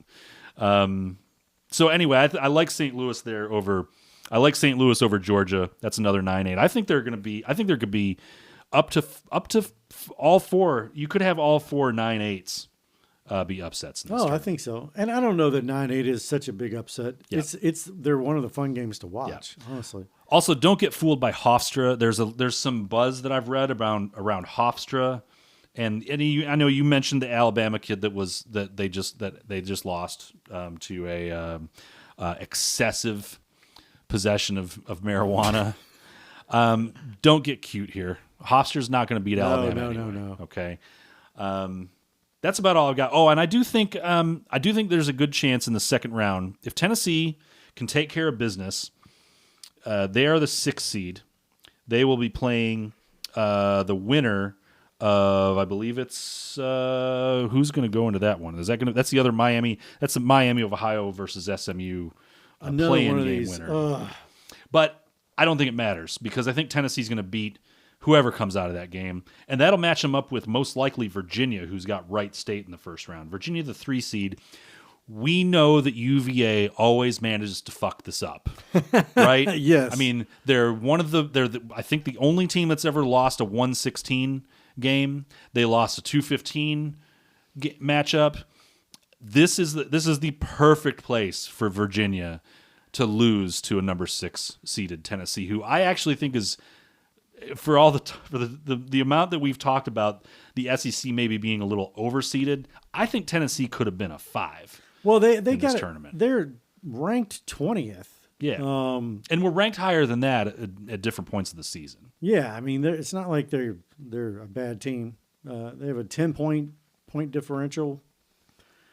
So anyway, I like St. Louis there over. I like St. Louis over Georgia. That's another 9-8. I think there could be up to all four. You could have all 4 9-8s be upsets. In this
I think so. And I don't know that 9-8 is such a big upset.
Yeah.
They're one of the fun games to watch, honestly.
Also, don't get fooled by Hofstra. There's some buzz that I've read around Hofstra, and I know you mentioned the Alabama kid that they just lost to a excessive possession of marijuana. Don't get cute here. Hofstra's not going to beat Alabama.
No.
Okay. That's about all I've got. Oh, and I do think there's a good chance in the second round if Tennessee can take care of business. They are the 6th seed. They will be playing the winner of, I believe it's who's going to go into that one? That's the other Miami. That's the Miami of Ohio versus SMU play-in game winner. But I don't think it matters because I think Tennessee's going to beat whoever comes out of that game, and that'll match them up with most likely Virginia, who's got Wright State in the first round. Virginia, the 3 seed. We know that UVA always manages to fuck this up, right?
Yes.
I mean, they're I think the only team that's ever lost a 116 game. They lost a 215 matchup. This is the perfect place for Virginia to lose to a number 6 seeded Tennessee, who I actually think is, for the amount that we've talked about the SEC maybe being a little overseeded, I think Tennessee could have been a 5.
Well, they got
this tournament.
They're ranked 20th.
Yeah, and we're ranked higher than that at different points of the season.
Yeah, I mean, it's not like they're a bad team. They have a 10-point differential.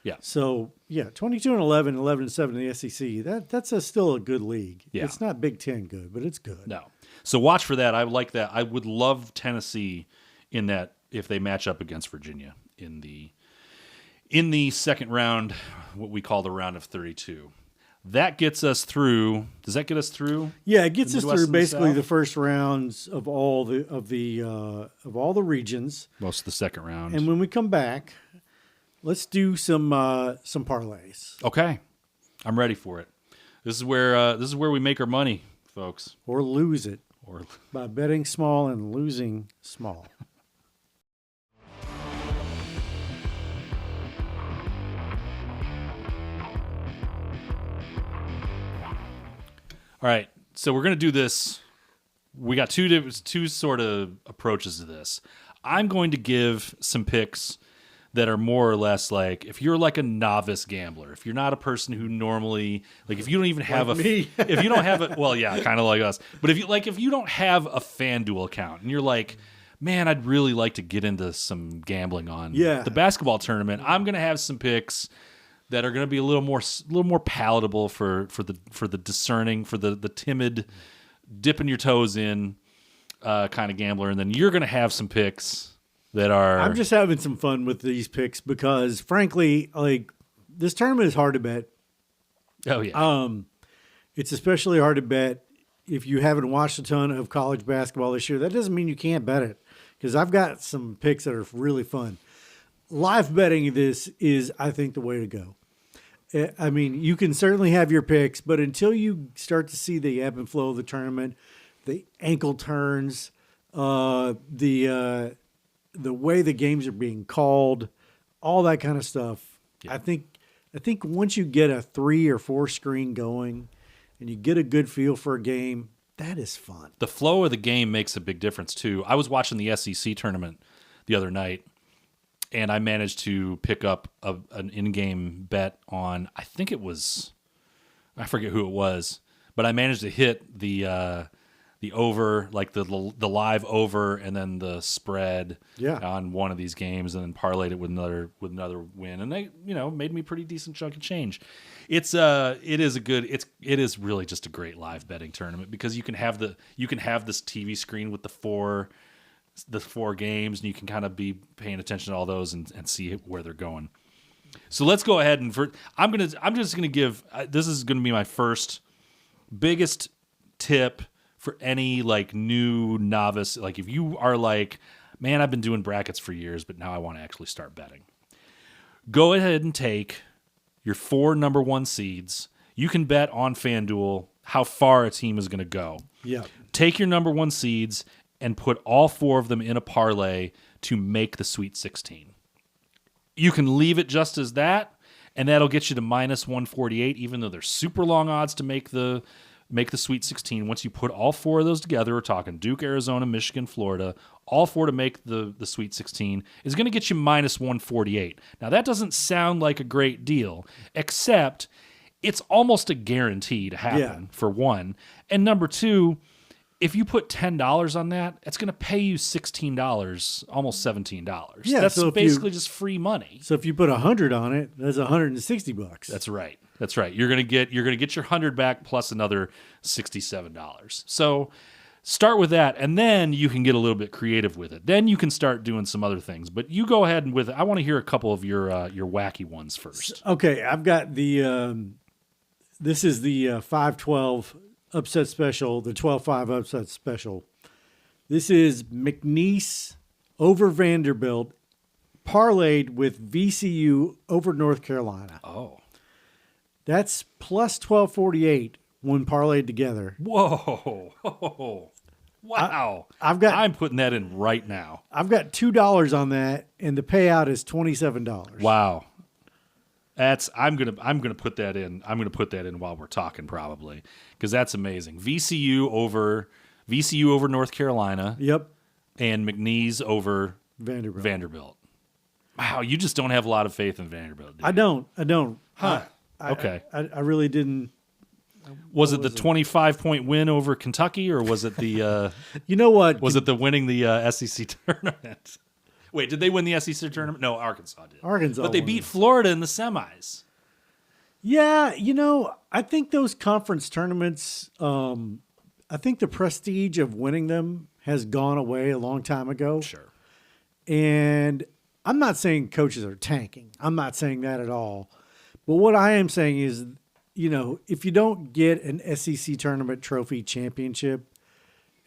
Yeah.
So 22-11, 11-7 in the SEC. That's still a good league.
Yeah.
It's not Big Ten good, but it's good.
No. So watch for that. I like that. I would love Tennessee in that if they match up against Virginia in the second round, what we call the round of 32. That gets us through. Does that get us through?
Yeah, it gets us
Midwest
through
and the
basically
South?
the first rounds of all the regions.
Most of the second round.
And when we come back, let's do some parlays
Okay, I'm ready for it. This is where we make our money, folks.
or lose it
Or
by betting small and losing small.
all right, so we're gonna do this. We got two sort of approaches to this. I'm going to give some picks that are more or less like if you're like a novice gambler, if you're not a person who normally if you don't even have
Like me.
if you don't have a kind of like us, but if you don't have a FanDuel account and you're like, man, I'd really like to get into some gambling on the basketball tournament, I'm gonna have some picks that are gonna be a little more palatable for the discerning, for the timid, dipping your toes in kind of gambler, and then you're gonna have some picks that are.
I'm just having some fun with these picks because, frankly, like this tournament is hard to bet.
Oh yeah.
It's especially hard to bet if you haven't watched a ton of college basketball this year. That doesn't mean you can't bet it because I've got some picks that are really fun. Live betting this is, I think, the way to go. I mean, you can certainly have your picks, but until you start to see the ebb and flow of the tournament, the ankle turns, the way the games are being called, all that kind of stuff.
Yeah.
I think I think once you get a 3 or 4 screen going and you get a good feel for a game, that is fun.
The flow of the game makes a big difference too. I was watching the SEC tournament the other night, and I managed to pick up an in-game bet on, I think it was, I forget who it was, but I managed to hit the over, like the live over, and then the spread on one of these games, and then parlayed it with another win, and they made me a pretty decent chunk of change. It is really just a great live betting tournament because you can have this TV screen with the four games, and you can kind of be paying attention to all those and see where they're going. So let's go ahead and I'm just gonna give this is gonna be my first biggest tip for any like new novice. Like if you are like, man, I've been doing brackets for years, but now I want to actually start betting. Go ahead and take your 4 number 1 seeds. You can bet on FanDuel how far a team is going to go.
Yeah.
Take your number 1 seeds and put all 4 of them in a parlay to make the Sweet 16. You can leave it just as that, and that'll get you to minus 148, even though there's super long odds to make the Sweet 16. Once you put all 4 of those together, we're talking Duke, Arizona, Michigan, Florida, all 4 to make the Sweet 16 is going to get you minus 148. Now, that doesn't sound like a great deal, except it's almost a guarantee to happen, for one. And number 2, if you put $10 on that, it's going to pay you $16, almost $17.
Yeah,
that's
so
basically just free money.
So if you put 100 on it, that's $160.
That's right. That's right. You're gonna get your 100 back plus another $67. So start with that, and then you can get a little bit creative with it. Then you can start doing some other things. But you go ahead and with it. I want to hear a couple of your wacky ones first.
Okay, I've got the this is the 5-12 upset special, the 12-5 upset special. This is McNeese over Vanderbilt, parlayed with VCU over North Carolina.
Oh.
That's plus 1248 when parlayed together.
Whoa. Wow. I'm putting that in right now.
I've got $2 on that, and the payout is $27.
Wow. I'm gonna put that in. I'm gonna put that in while we're talking, probably, because that's amazing. VCU over North Carolina.
Yep.
And McNeese over
Vanderbilt.
Wow, you just don't have a lot of faith in Vanderbilt. Do you?
I don't.
Huh. Okay.
I really didn't.
Was it the 25-point win over Kentucky, or was it the?
You know what?
Was it the winning the SEC tournament? Wait, did they win the SEC tournament? No, Arkansas did. But they beat Florida in the semis.
Yeah, I think those conference tournaments, I think the prestige of winning them has gone away a long time ago.
Sure.
And I'm not saying coaches are tanking. I'm not saying that at all. But what I am saying is, if you don't get an SEC tournament trophy championship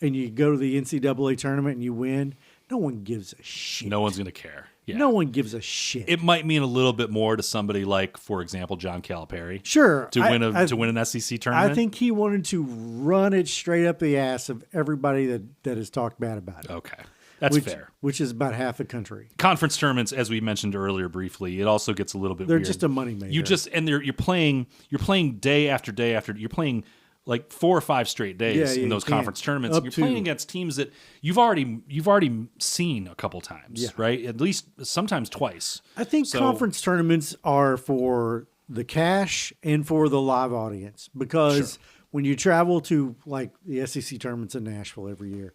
and you go to the NCAA tournament and you win, no one gives a shit.
No one's going to care. Yeah.
No one gives a shit.
It might mean a little bit more to somebody like, for example, John Calipari.
Sure.
To win an SEC tournament.
I think he wanted to run it straight up the ass of everybody that has talked bad about it.
Okay. That's fair.
Which is about half the country.
Conference tournaments, as we mentioned earlier briefly, it also gets a little bit
They're
weird.
just a moneymaker.
You're playing day after day after. You're playing like 4 or 5 straight days in those conference tournaments. You're playing against teams that you've already seen a couple times, right? At least sometimes twice.
I think conference tournaments are for the cash and for the live audience because when you travel to like the SEC tournaments in Nashville every year,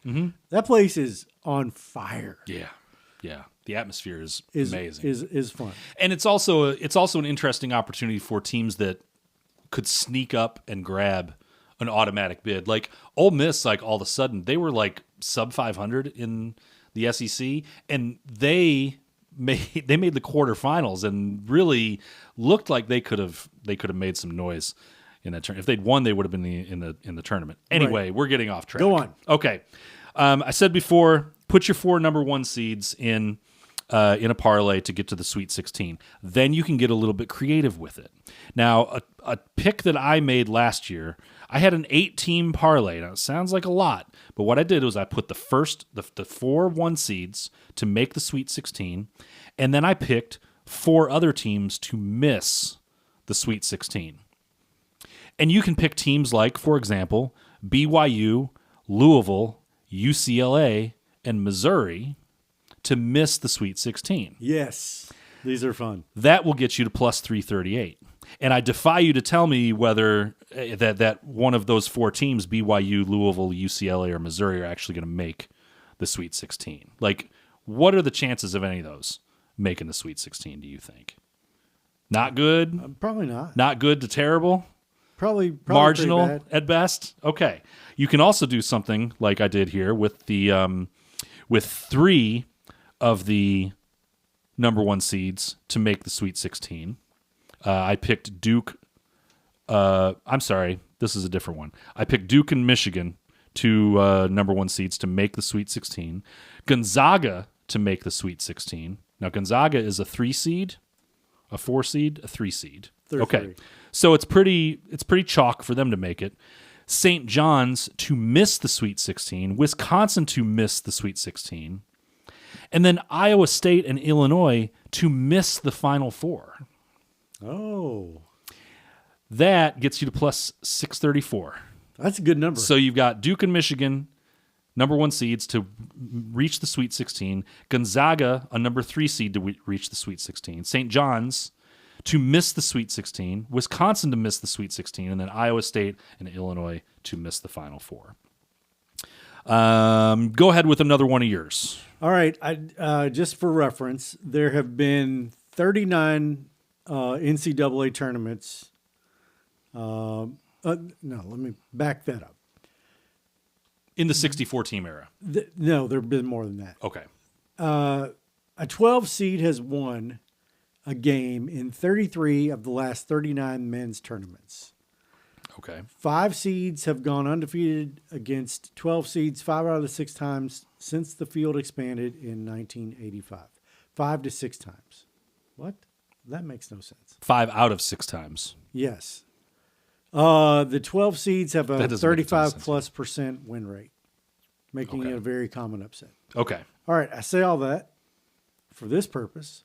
that place is on fire.
Yeah. The atmosphere is amazing.
Is fun.
And it's also an interesting opportunity for teams that could sneak up and grab an automatic bid. Like Ole Miss, like all of a sudden they were like sub 500 in the SEC, and they made the quarterfinals and really looked like they could have made some noise in that tournament. If they'd won, they would have been in the tournament. Anyway, We're getting off track.
Go on.
Okay. I said before, put your 4 number 1 seeds in a parlay to get to the Sweet 16. Then you can get a little bit creative with it. Now, a pick that I made last year, I had an 8-team parlay. Now, it sounds like a lot, but what I did was I put the 4 1 seeds to make the Sweet 16, and then I picked 4 other teams to miss the Sweet 16. And you can pick teams like, for example, BYU, Louisville, UCLA, and Missouri to miss the Sweet 16.
Yes. These are fun.
That will get you to plus 338. And I defy you to tell me whether that one of those four teams, BYU, Louisville, UCLA, or Missouri, are actually going to make the Sweet 16. Like, what are the chances of any of those making the Sweet 16, do you think? Not good?
Probably not.
Not good to terrible?
Probably
Marginal
pretty bad.
at best? Okay. You can also do something like I did here with the with three of the number one seeds to make the Sweet 16. I picked Duke. I'm sorry, this is a different one. I picked Duke and Michigan, two number one seeds to make the Sweet 16. Gonzaga to make the Sweet 16. Now Gonzaga is a 3 seed, a 4 seed, a 3 seed.
They're
okay,
three.
So it's pretty chalk for them to make it. St. John's to miss the Sweet 16. Wisconsin to miss the Sweet 16. And then Iowa State and Illinois to miss the Final Four.
Oh.
That gets you to plus 634.
That's a good number.
So you've got Duke and Michigan, number one seeds to reach the Sweet 16. Gonzaga, a number 3 seed to reach the Sweet 16. St. John's to miss the Sweet 16. Wisconsin to miss the Sweet 16. And then Iowa State and Illinois to miss the Final Four. Go ahead with another one of yours.
All right. Just for reference, there have been 39 NCAA tournaments. No, let me back that up.
In the 64-team era.
No, there have been more than that.
Okay.
A 12 seed has won a game in 33 of the last 39 men's tournaments.
Okay.
5 seeds have gone undefeated against 12 seeds 5 out of the 6 times since the field expanded in 1985. 5 to 6 times. What? That makes no sense.
5 out of 6 times.
Yes. The 12 seeds have a
That doesn't make any sense.
35+% win rate, making
Okay.
it a very common upset.
Okay.
All right, I say all that for this purpose.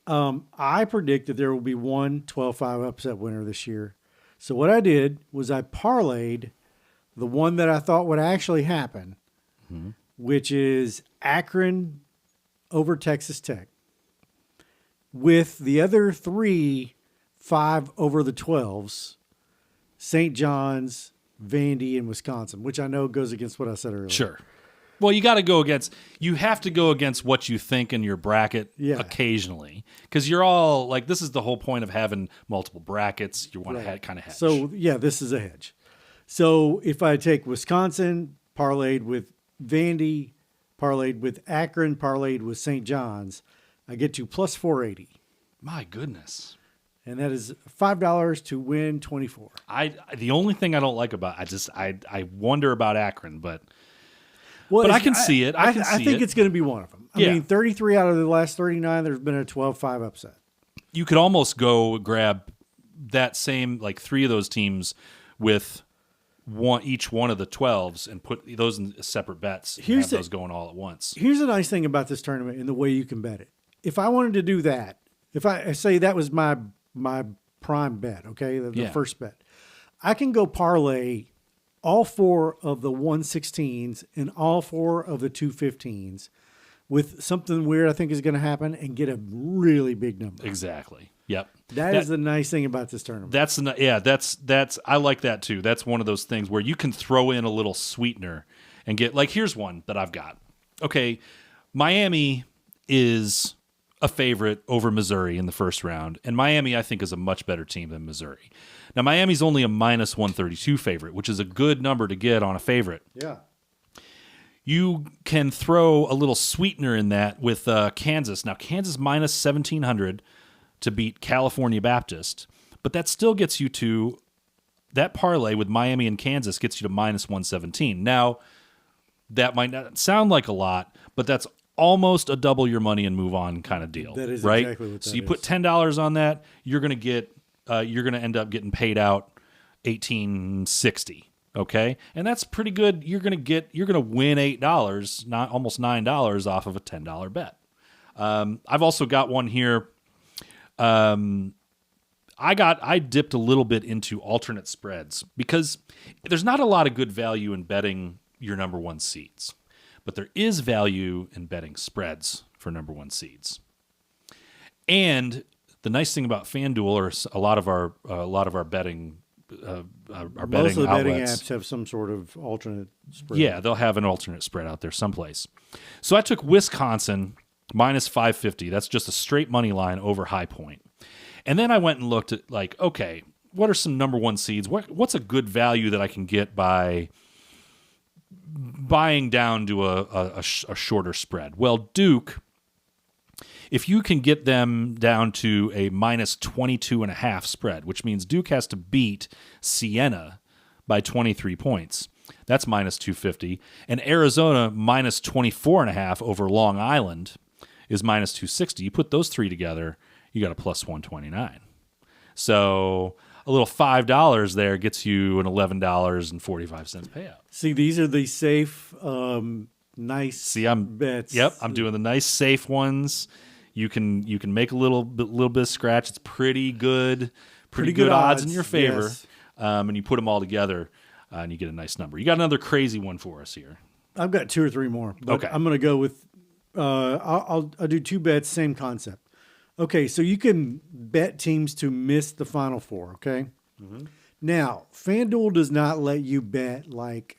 I predict that there will be one 12-5 upset winner this year. So what I did was I parlayed the one that I thought would actually happen, which is Akron over Texas Tech, with the other 3 5 over the 12s, St. John's, Vandy, and Wisconsin, which I know goes against what I said earlier.
Sure. Well, you have to go against what you think in your bracket occasionally. Because you're all, like, this is the whole point of having multiple brackets. You want to kind of hedge.
So, yeah, this is a hedge. So if I take Wisconsin, parlayed with Vandy, parlayed with Akron, parlayed with St. John's, I get to plus 480.
My goodness.
And that is $5 to win 24.
The only thing I don't like about I wonder about Akron, but
Well,
I can see it. I
think it's going to be one of them. I
Yeah.
mean, 33 out of the last 39, there's been a 12-5 upset.
You could almost go grab that same, like, 3 of those teams with each one of the 12s and put those in separate bets and have those going all at once.
Here's the nice thing about this tournament and the way you can bet it. If I wanted to do that, if I say that was my prime bet, okay, the first bet, I can go parlay all 4 of the 116s and all 4 of the 215s with something weird I think is going to happen and get a really big number.
Exactly. Yep.
That is the nice thing about this tournament.
That's I like that too. That's one of those things where you can throw in a little sweetener and get, like, here's one that I've got. Okay, Miami is a favorite over Missouri in the first round, and Miami, I think, is a much better team than Missouri. Now, Miami's only a minus 132 favorite, which is a good number to get on a favorite.
Yeah.
You can throw a little sweetener in that with Kansas. Now, Kansas minus 1,700 to beat California Baptist, but that still gets you to that parlay with Miami and Kansas gets you to minus 117. Now, that might not sound like a lot, but that's almost a double your money and move on kind of deal.
That is
right?
exactly what that
So you
is.
put $10 on that, you're going to end up getting paid out $18.60. Okay, and that's pretty good. You're going to win $8, not almost $9 off of a $10 bet. I've also got one here. I I dipped a little bit into alternate spreads because there's not a lot of good value in betting your number one seeds, but there is value in betting spreads for number one seeds. And the nice thing about FanDuel, or a lot of our betting, our
Most
betting
of the betting
outlets,
apps have some sort of alternate spread.
yeah, they'll have an alternate spread out there someplace. So I took Wisconsin minus 550. That's just a straight money line over High Point. And then I went and looked at, like, okay, what are some number one seeds? What's a good value that I can get by buying down to a shorter spread? Well, Duke, if you can get them down to a minus 22.5 spread, which means Duke has to beat Siena by 23 points, that's minus 250. And Arizona minus 24.5 over Long Island is minus 260. You put those three together, you got a plus 129. So a little $5 there gets you an $11.45 payout.
See, these are the safe, nice bets.
Yep, I'm doing the nice safe ones. You can make a little bit of scratch. It's pretty good odds in your favor.
Yes.
And you put them all together, and you get a nice number. You got another crazy one for us here.
I've got two or three more. But
Okay.
I'm going to go with, I'll do two bets, same concept. Okay, so you can bet teams to miss the Final Four, okay? Mm-hmm. Now, FanDuel does not let you bet like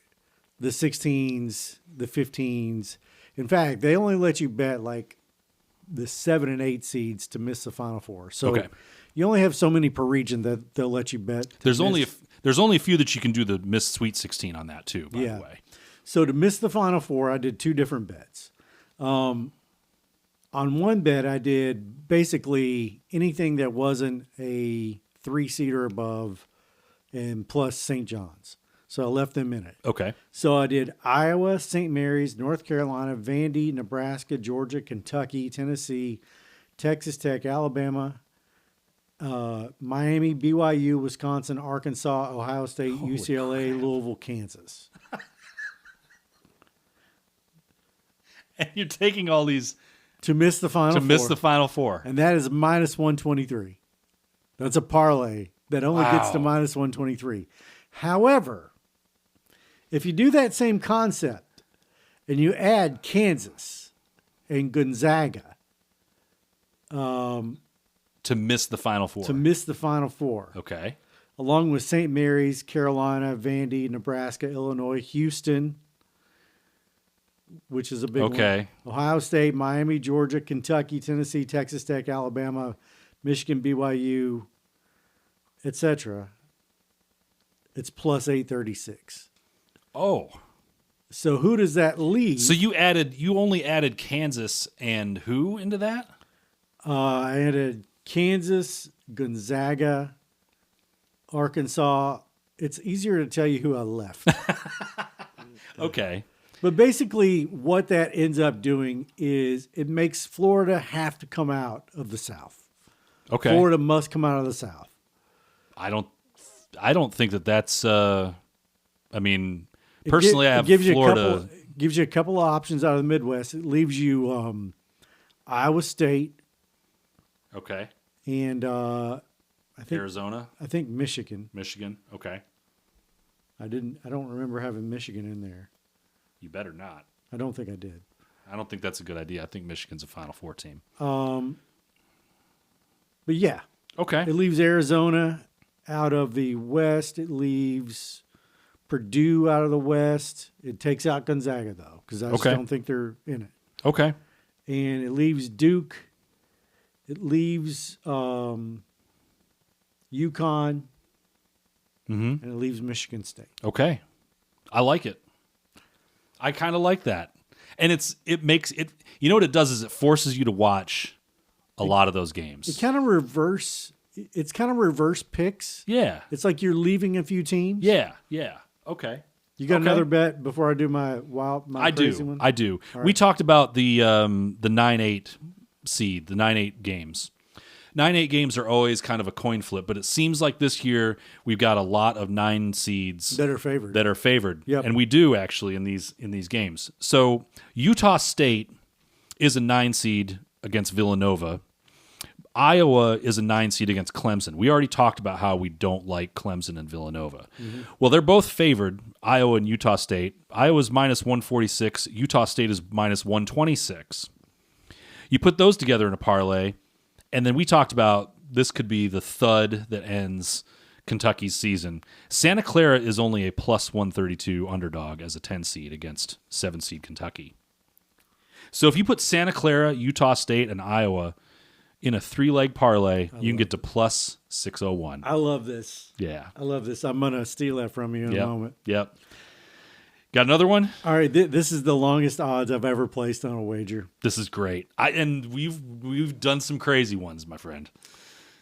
the 16s, the 15s. In fact, they only let you bet like the 7 and 8 seeds to miss the Final Four. So you only have so many per region that they'll let you bet.
There's only a few that you can do the miss Sweet 16 on that too, by the way.
So to miss the Final Four, I did two different bets. On one bet, I did basically anything that wasn't a 3-seed or above and plus St. John's. So I left them in it.
Okay.
So I did Iowa, St. Mary's, North Carolina, Vandy, Nebraska, Georgia, Kentucky, Tennessee, Texas Tech, Alabama, Miami, BYU, Wisconsin, Arkansas, Ohio State, UCLA, Louisville, Kansas.
And you're taking all these
To miss the Final Four.
to miss the Final Four.
And that is minus 123. That's a parlay that only gets to minus 123. However, if you do that same concept and you add Kansas and Gonzaga
To miss the Final Four.
to miss the Final Four,
Okay.
along with St. Mary's, Carolina, Vandy, Nebraska, Illinois, Houston, which is a big one. Ohio State, Miami, Georgia, Kentucky, Tennessee, Texas Tech, Alabama, Michigan, BYU, etc. It's plus 836.
Oh.
So who does that leave?
So you only added Kansas and who into that?
I added Kansas, Gonzaga, Arkansas. It's easier to tell you who I left.
Okay.
But basically what that ends up doing is it makes Florida have to come out of the South.
Okay.
Florida must come out of the South.
I don't think that's personally I have Florida.
Gives you a couple of options out of the Midwest. It leaves you Iowa State
Okay.
and I
Arizona,
think Michigan.
Michigan. Okay.
I don't remember having Michigan in there.
You better not.
I don't think I did.
I don't think that's a good idea. I think Michigan's a Final Four team.
But yeah,
Okay.
it leaves Arizona out of the West. It leaves Purdue out of the West. It takes out Gonzaga, though, because I just don't think they're in it.
Okay.
And it leaves Duke. It leaves UConn.
Mm-hmm.
And it leaves Michigan State.
Okay. I like it. I kind of like that. And it makes it, you know what it does is it forces you to watch a lot of those games.
It's kind of reverse picks.
Yeah.
It's like you're leaving a few teams.
Yeah. Yeah. Okay.
You got
Okay.
another bet before I do my crazy one?
I do.
All
We
right.
talked about the 9-8 seed, the 9-8 games. 9-8 games are always kind of a coin flip, but it seems like this year we've got a lot of 9 seeds
that are favored.
Yep.
Yep.
And we do actually in these games. So Utah State is a 9 seed against Villanova. Iowa is a 9 seed against Clemson. We already talked about how we don't like Clemson and Villanova. Well, they're both favored, Iowa and Utah State. Iowa's minus 146. Utah State is minus 126. You put those together in a parlay, and then we talked about this could be the thud that ends Kentucky's season. Santa Clara is only a plus 132 underdog as a 10 seed against 7 seed Kentucky. So if you put Santa Clara, Utah State, and Iowa in a 3-leg parlay, you can get to plus 601.
I love this.
Yeah.
I love this. I'm going to steal that from you in a moment.
Yep. Got another one?
All right. This is the longest odds I've ever placed on a wager.
This is great. And we've done some crazy ones, my friend.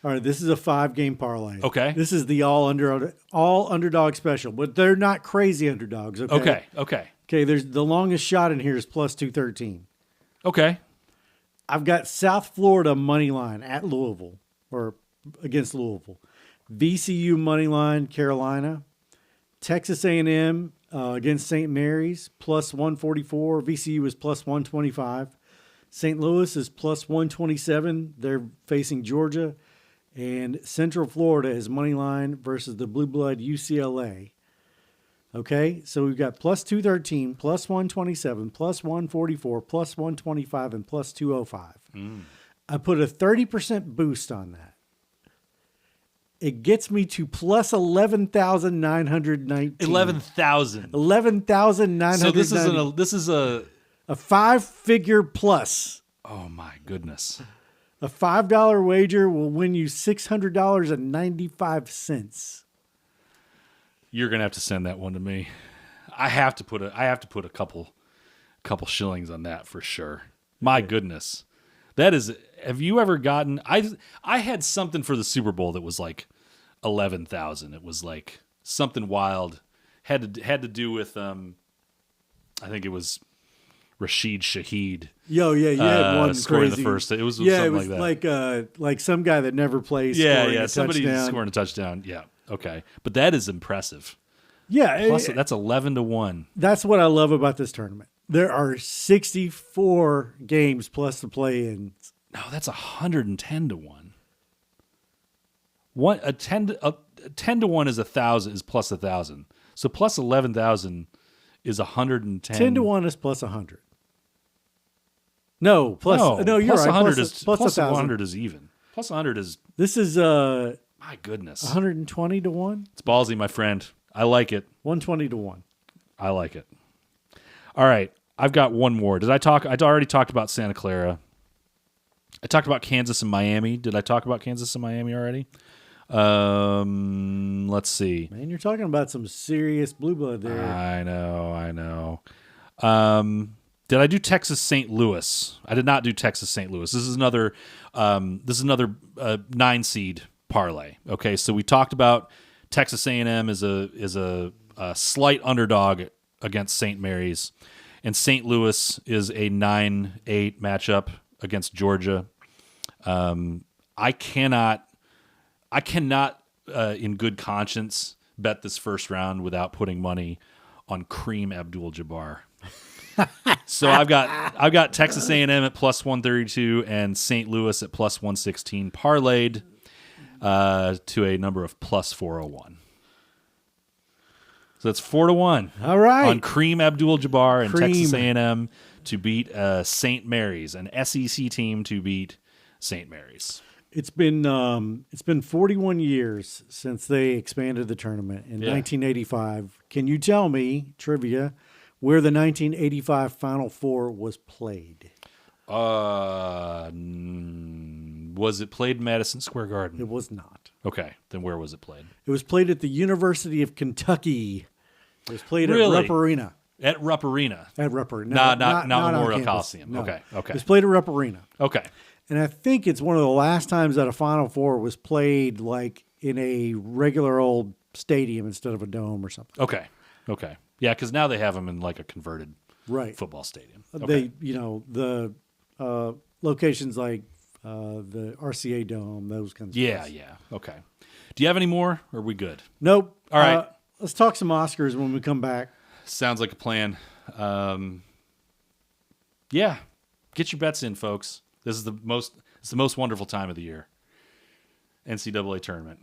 All right. This is a 5-game parlay.
Okay.
This is the all underdog special, but they're not crazy underdogs. Okay. Okay. There's the longest shot in here is plus 213.
Okay.
I've got South Florida money line at Louisville or against Louisville. VCU money line Carolina. Texas A&M against St. Mary's plus 144. VCU is plus 125. St. Louis is plus 127. They're facing Georgia. And Central Florida is money line versus the Blue Blood UCLA. Okay, so we've got plus 213, plus 127, plus 144, plus 125, and plus 205. I put a 30% boost on that. It gets me to plus 11,919.
11,000.
11,919.
So this is a
5-figure plus.
Oh my goodness.
A $5 wager will win you $600.95.
You're gonna have to send that one to me. I have to put a couple shillings on that for sure. My goodness, that is. Have you ever gotten? I had something for the Super Bowl that was like 11,000. It was like something wild. Had to do with I think it was Rashid Shaheed.
Yo, yeah, you had one
scoring
crazy.
the first. It was something
it was
like that.
like some guy that never plays.
Yeah, somebody
touchdown.
scoring a touchdown. Yeah, okay, but that is impressive.
Yeah,
Plus, that's 11-1.
That's what I love about this tournament. There are 64 games plus the play-in.
No, that's 110-1. A 10-1 is 1,000 is plus 1,000. So plus 11,000 is 110.
10-1 is plus 100. No, you're
plus
right.
100
plus
100 is even. Plus 100 is
This is
my goodness.
120 to 1.
It's ballsy, my friend. I like it.
120 to 1.
I like it. All right, I've got one more. I'd already talked about Santa Clara. I talked about Kansas and Miami. Did I talk about Kansas and Miami already? Let's see.
Man, you're talking about some serious blue blood there.
I know. Did I do Texas St. Louis? I did not do Texas St. Louis. This is another 9 seed parlay. Okay, so we talked about Texas A&M is a slight underdog against St. Mary's, and St. Louis is a 9-8 matchup against Georgia. I cannot in good conscience bet this first round without putting money on Kareem Abdul-Jabbar. So I've got Texas A&M at plus 132 and St. Louis at plus 116 parlayed to a number of plus 401. So that's 4-1.
All right.
On Kareem Abdul-Jabbar and Texas A&M to beat St. Mary's, an SEC team to beat St. Mary's.
It's been 41 years since they expanded the tournament in 1985. Can you tell me, trivia, where the 1985 Final Four was played?
Was it played in Madison Square Garden?
It was not.
Okay, then where was it played?
It was played at the University of Kentucky. It was played
Really?
at Rupp Arena.
At Rupp Arena.
At Rupp Arena.
Not
on
Memorial
campus.
Coliseum.
No.
Okay.
It was played at Rupp Arena.
Okay.
And I think it's one of the last times that a Final Four was played like in a regular old stadium instead of a dome or something.
Okay. Yeah, because now they have them in like a converted football stadium. Okay.
The locations like the RCA Dome, those kinds of things.
Yeah. Okay. Do you have any more, or are we good?
Nope.
All right.
Let's talk some Oscars when we come back.
Sounds like a plan. Yeah. Get your bets in, folks. This is the It's the most wonderful time of the year. NCAA tournament.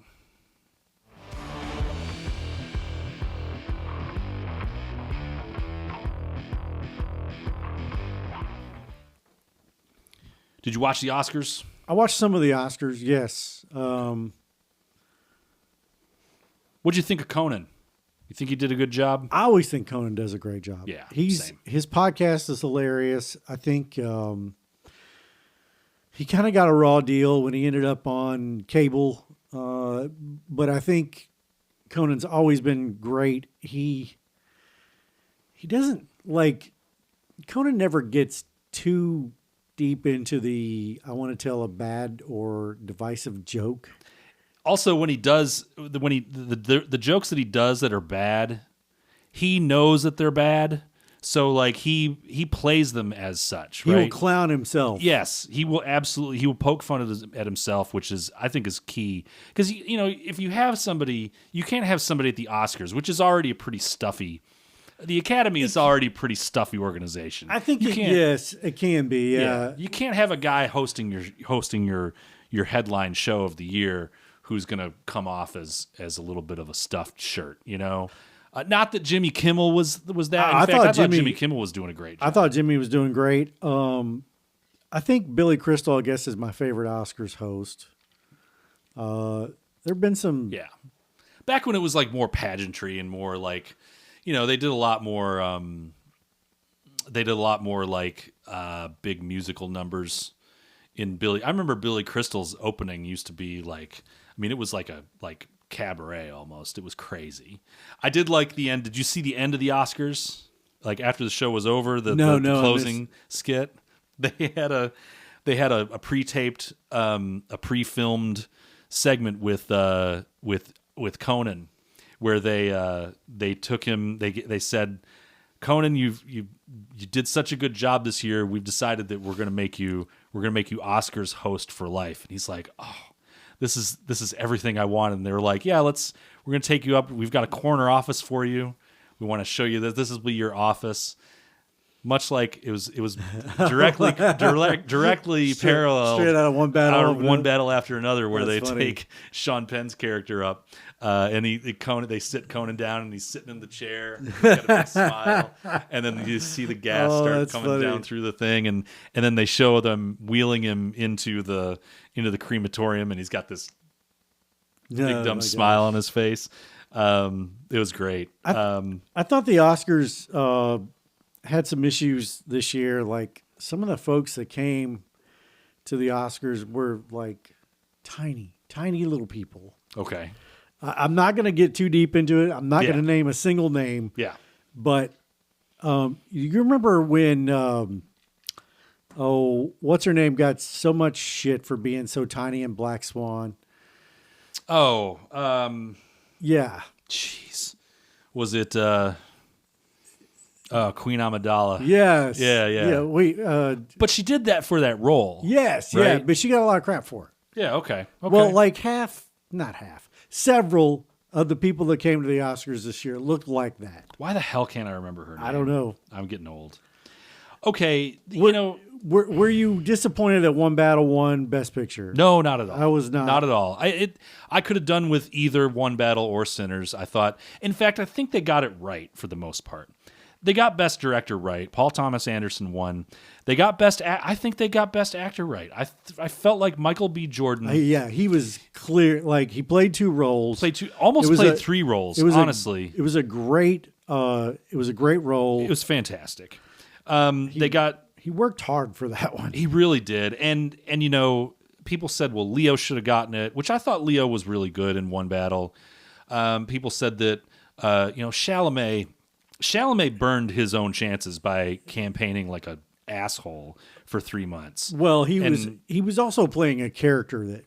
Did you watch the Oscars?
I watched some of the Oscars, yes.
What'd you think of Conan? You think he did a good job?
I always think Conan does a great job.
Yeah, same.
His podcast is hilarious. I think he kind of got a raw deal when he ended up on cable, but I think Conan's always been great. He doesn't like Conan never gets too deep into the I want to tell a bad or divisive joke.
Also, when he does, the jokes that he does that are bad, he knows that they're bad. So like he plays them as such. Right?
He will clown himself.
Yes, he will absolutely. He will poke fun at himself, which is I think is key because if you have somebody, you can't have somebody at the Oscars, which is already a pretty stuffy. The Academy is already a pretty stuffy organization.
I think yes, it can be.
Yeah, you can't have a guy hosting your headline show of the year who's going to come off as a little bit of a stuffed shirt, Not that Jimmy Kimmel was that. In fact, I thought Jimmy Kimmel was doing a great job.
I thought Jimmy was doing great. I think Billy Crystal, I guess, is my favorite Oscars host. There have been some...
Yeah. Back when it was like more pageantry and more like, they did a lot more like big musical numbers in Billy. I remember Billy Crystal's opening used to be like, it was like cabaret almost. It was crazy. I did like the end. Did you see the end of the Oscars? Like after the show was over, the closing skit. They had a pre-taped, a pre-filmed segment with Conan, where they took him. They said, Conan, you did such a good job this year. We've decided that we're gonna make you Oscars host for life. And he's like, oh. This is everything I want. And they were like, yeah, we're going to take you up. We've got a corner office for you. We want to show you that this will be your office. Much like it was directly parallel.
Straight out of One
Battle After Another, where they take Sean Penn's character up. And they sit Conan down, and he's sitting in the chair. He's got a big smile, and then you see the gas start coming down through the thing, and then they show them wheeling him into the crematorium, and he's got this big dumb smile on his face. It was great.
I thought the Oscars had some issues this year. Like some of the folks that came to the Oscars were like tiny little people.
Okay.
I'm not going to get too deep into it. I'm not going to name a single name.
Yeah.
But you remember when, what's her name got so much shit for being so tiny in Black Swan?
Oh.
Yeah.
Jeez. Was it Queen Amidala?
Yes.
Yeah. But she did that for that role.
Yes,
right?
yeah. But she got a lot of crap for it.
Yeah, okay.
Well, like several of the people that came to the Oscars this year looked like that.
Why the hell can't I remember her name?
I don't know.
I'm getting old. Okay,
were you disappointed that One Battle won Best Picture?
No, not at all.
I was not.
Not at all. I could have done with either One Battle or Sinners, I thought. In fact, I think they got it right for the most part. They got Best Director right. Paul Thomas Anderson won. They got I think they got Best Actor right. I felt like Michael B. Jordan.
He was clear. Like he played two roles.
Played three roles. Honestly,
it was a great. It was a great role.
It was fantastic.
He worked hard for that one.
He really did. And people said, well, Leo should have gotten it, which I thought Leo was really good in One Battle. People said that Chalamet burned his own chances by campaigning like a asshole for 3 months.
Well, he was also playing a character that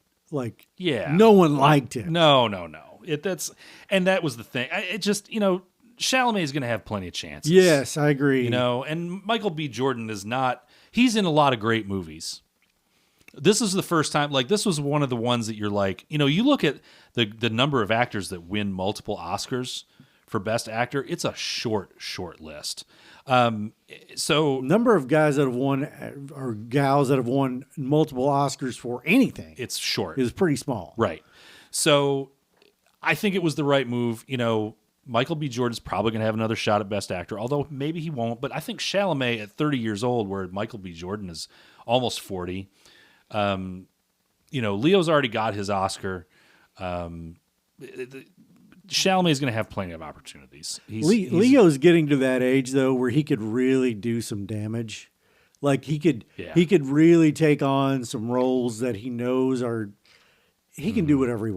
no one liked him.
No. That was the thing. Chalamet is going to have plenty of chances.
Yes, I agree.
And Michael B. Jordan is not. He's in a lot of great movies. This is the first time. Like this was one of the ones that you're like, you look at the number of actors that win multiple Oscars for Best Actor, it's a short list. So
Number of guys that have won or gals that have won multiple Oscars for anything
it's short.
is pretty small.
Right. So I think it was the right move. Michael B. Jordan's probably going to have another shot at Best Actor, although maybe he won't. But I think Chalamet at 30 years old, where Michael B. Jordan is almost 40, Leo's already got his Oscar. Chalamet is going to have plenty of opportunities.
Leo's getting to that age though where he could really do some damage. Like he could really take on some roles that he knows are. He can do whatever he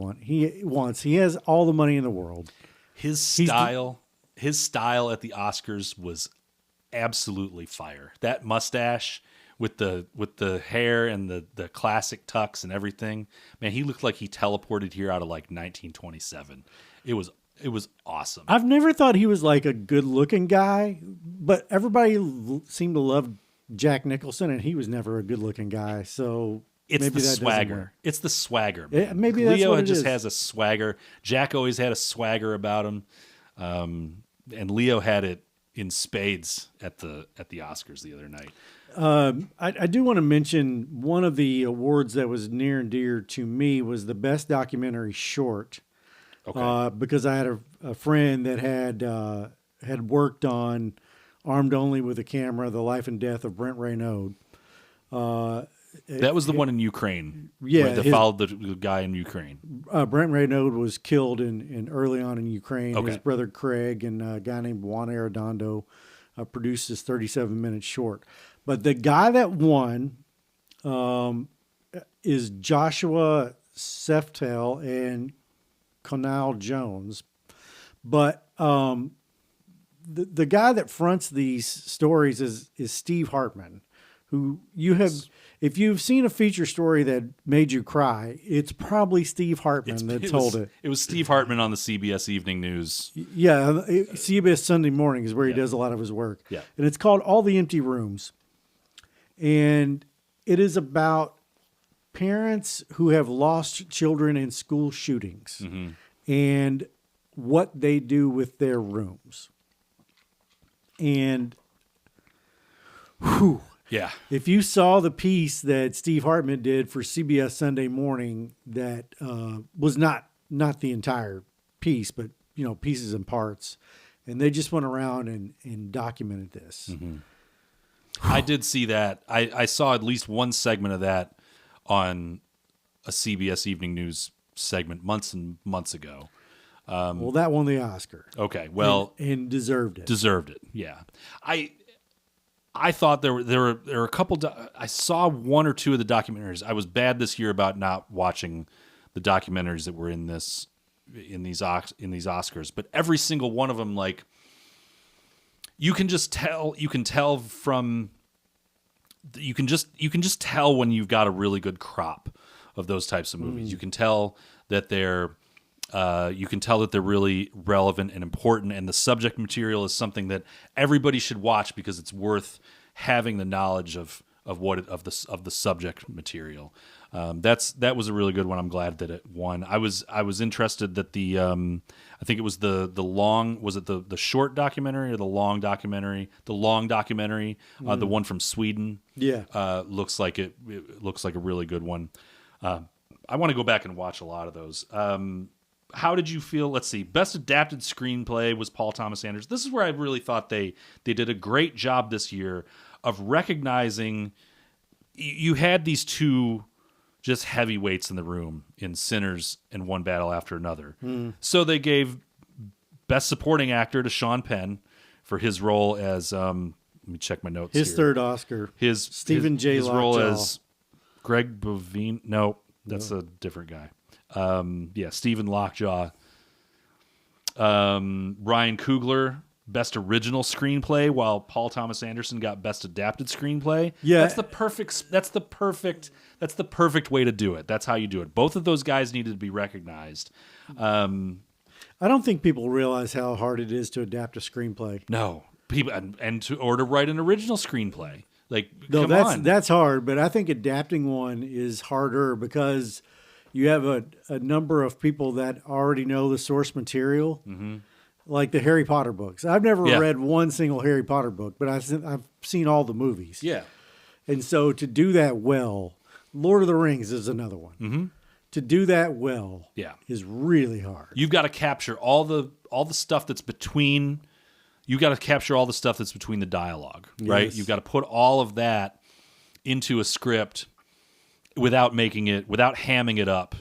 wants. He has all the money in the world.
His style at the Oscars was absolutely fire. That mustache with the hair and the classic tux and everything. Man, he looked like he teleported here out of like 1927. It was awesome.
I've never thought he was like a good-looking guy, but everybody seemed to love Jack Nicholson, and he was never a good-looking guy. So
it's
maybe
the
that
swagger. It's the swagger. Man.
Maybe that's
Leo
what it
just
is.
has a swagger. Jack always had a swagger about him, and Leo had it in spades at the Oscars the other night.
I do want to mention one of the awards that was near and dear to me was the best documentary short.
Okay.
Because I had a friend that had worked on Armed Only with a Camera, The Life and Death of Brent Raynaud.
That was the one in Ukraine.
Yeah,
where they followed the guy in Ukraine.
Brent Raynaud was killed in early on in Ukraine.
Okay.
His brother Craig and a guy named Juan Arredondo produced this 37-minute short. But the guy that won is Joshua Seftel and Conal Jones. But the guy that fronts these stories is Steve Hartman, who if you've seen a feature story that made you cry, it's probably Steve Hartman that told it.
It was Steve Hartman on the CBS Evening News.
Yeah, CBS Sunday Morning is where he does a lot of his work.
Yeah.
And it's called All the Empty Rooms. And it is about parents who have lost children in school shootings and what they do with their rooms. And whew,
Yeah.
if you saw the piece that Steve Hartman did for CBS Sunday Morning, that was not the entire piece, but pieces and parts, and they just went around and documented this.
I did see that. I saw at least one segment of that on a CBS Evening News segment months and months ago.
Well, that won the Oscar.
Okay, well,
and deserved it.
Deserved it. Yeah, I thought there were a couple. I saw one or two of the documentaries. I was bad this year about not watching the documentaries that were in these Oscars, but every single one of them, like, you can just tell when you've got a really good crop of those types of movies. You can tell that they're really relevant and important, and the subject material is something that everybody should watch because it's worth having the knowledge of the subject material. That was a really good one. I'm glad that it won. I was interested that I think it was the short documentary or the long documentary? The long documentary, the one from Sweden.
Yeah.
Looks like it looks like a really good one. I want to go back and watch a lot of those. How did you feel? Let's see. Best Adapted Screenplay was Paul Thomas Anderson. This is where I really thought they did a great job this year of recognizing you had these two just heavyweights in the room in Sinners and One Battle After Another. So they gave Best Supporting Actor to Sean Penn for his role as let me check my notes.
His
here.
third Oscar. Stephen J.
His role
Lockjaw.
as Greg Bovine. No, that's a different guy. Stephen Lockjaw. Ryan Coogler, Best Original Screenplay, while Paul Thomas Anderson got Best Adapted Screenplay.
Yeah.
That's the perfect way to do it. That's how you do it. Both of those guys needed to be recognized.
I don't think people realize how hard it is to adapt a screenplay.
No, people and to write an original screenplay. Like,
No,
come on.
that's hard, but I think adapting one is harder because you have a number of people that already know the source material. like the Harry Potter books. I've never
Yeah.
read one single Harry Potter book, but I've seen all the movies.
Yeah.
And so to do that well, Lord of the Rings is another one. Mm-hmm. To do that well
Yeah.
is really hard.
You've got to capture all the stuff that's between. You got to capture all the stuff that's between the dialogue, right?
Yes.
You've got to put all of that into a script without hamming it up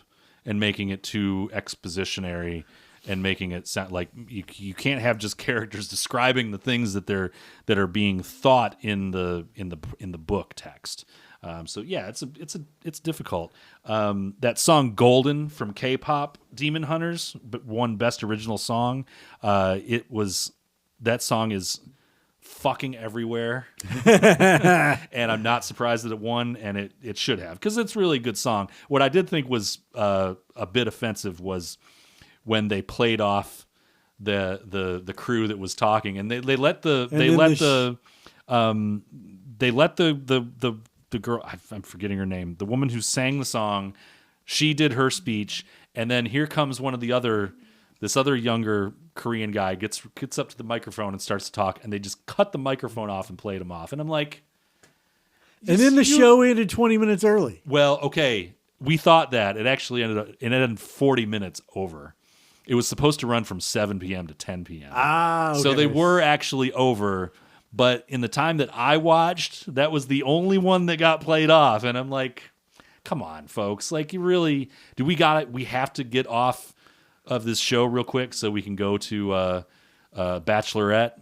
and making it too expositionary and making it sound like you can't have just characters describing the things that are being thought in the book text. So yeah, it's difficult. That song "Golden" from K-pop Demon Hunters, but won Best Original Song. That song is fucking everywhere, and I'm not surprised that it won, and it should have, because it's a really good song. What I did think was a bit offensive was when they played off the crew that was talking, and they let the girl, I'm forgetting her name, the woman who sang the song, she did her speech, and then here comes this other younger Korean guy gets up to the microphone and starts to talk, and they just cut the microphone off and played him off. And I'm like...
And then the show ended 20 minutes early.
Well, okay, we thought that. It actually ended 40 minutes over. It was supposed to run from 7 p.m. to 10 p.m.
Okay.
So they were actually over, but in the time that I watched, that was the only one that got played off. And I'm like, come on, folks. Like, you really... We have to get off of this show real quick so we can go to Bachelorette,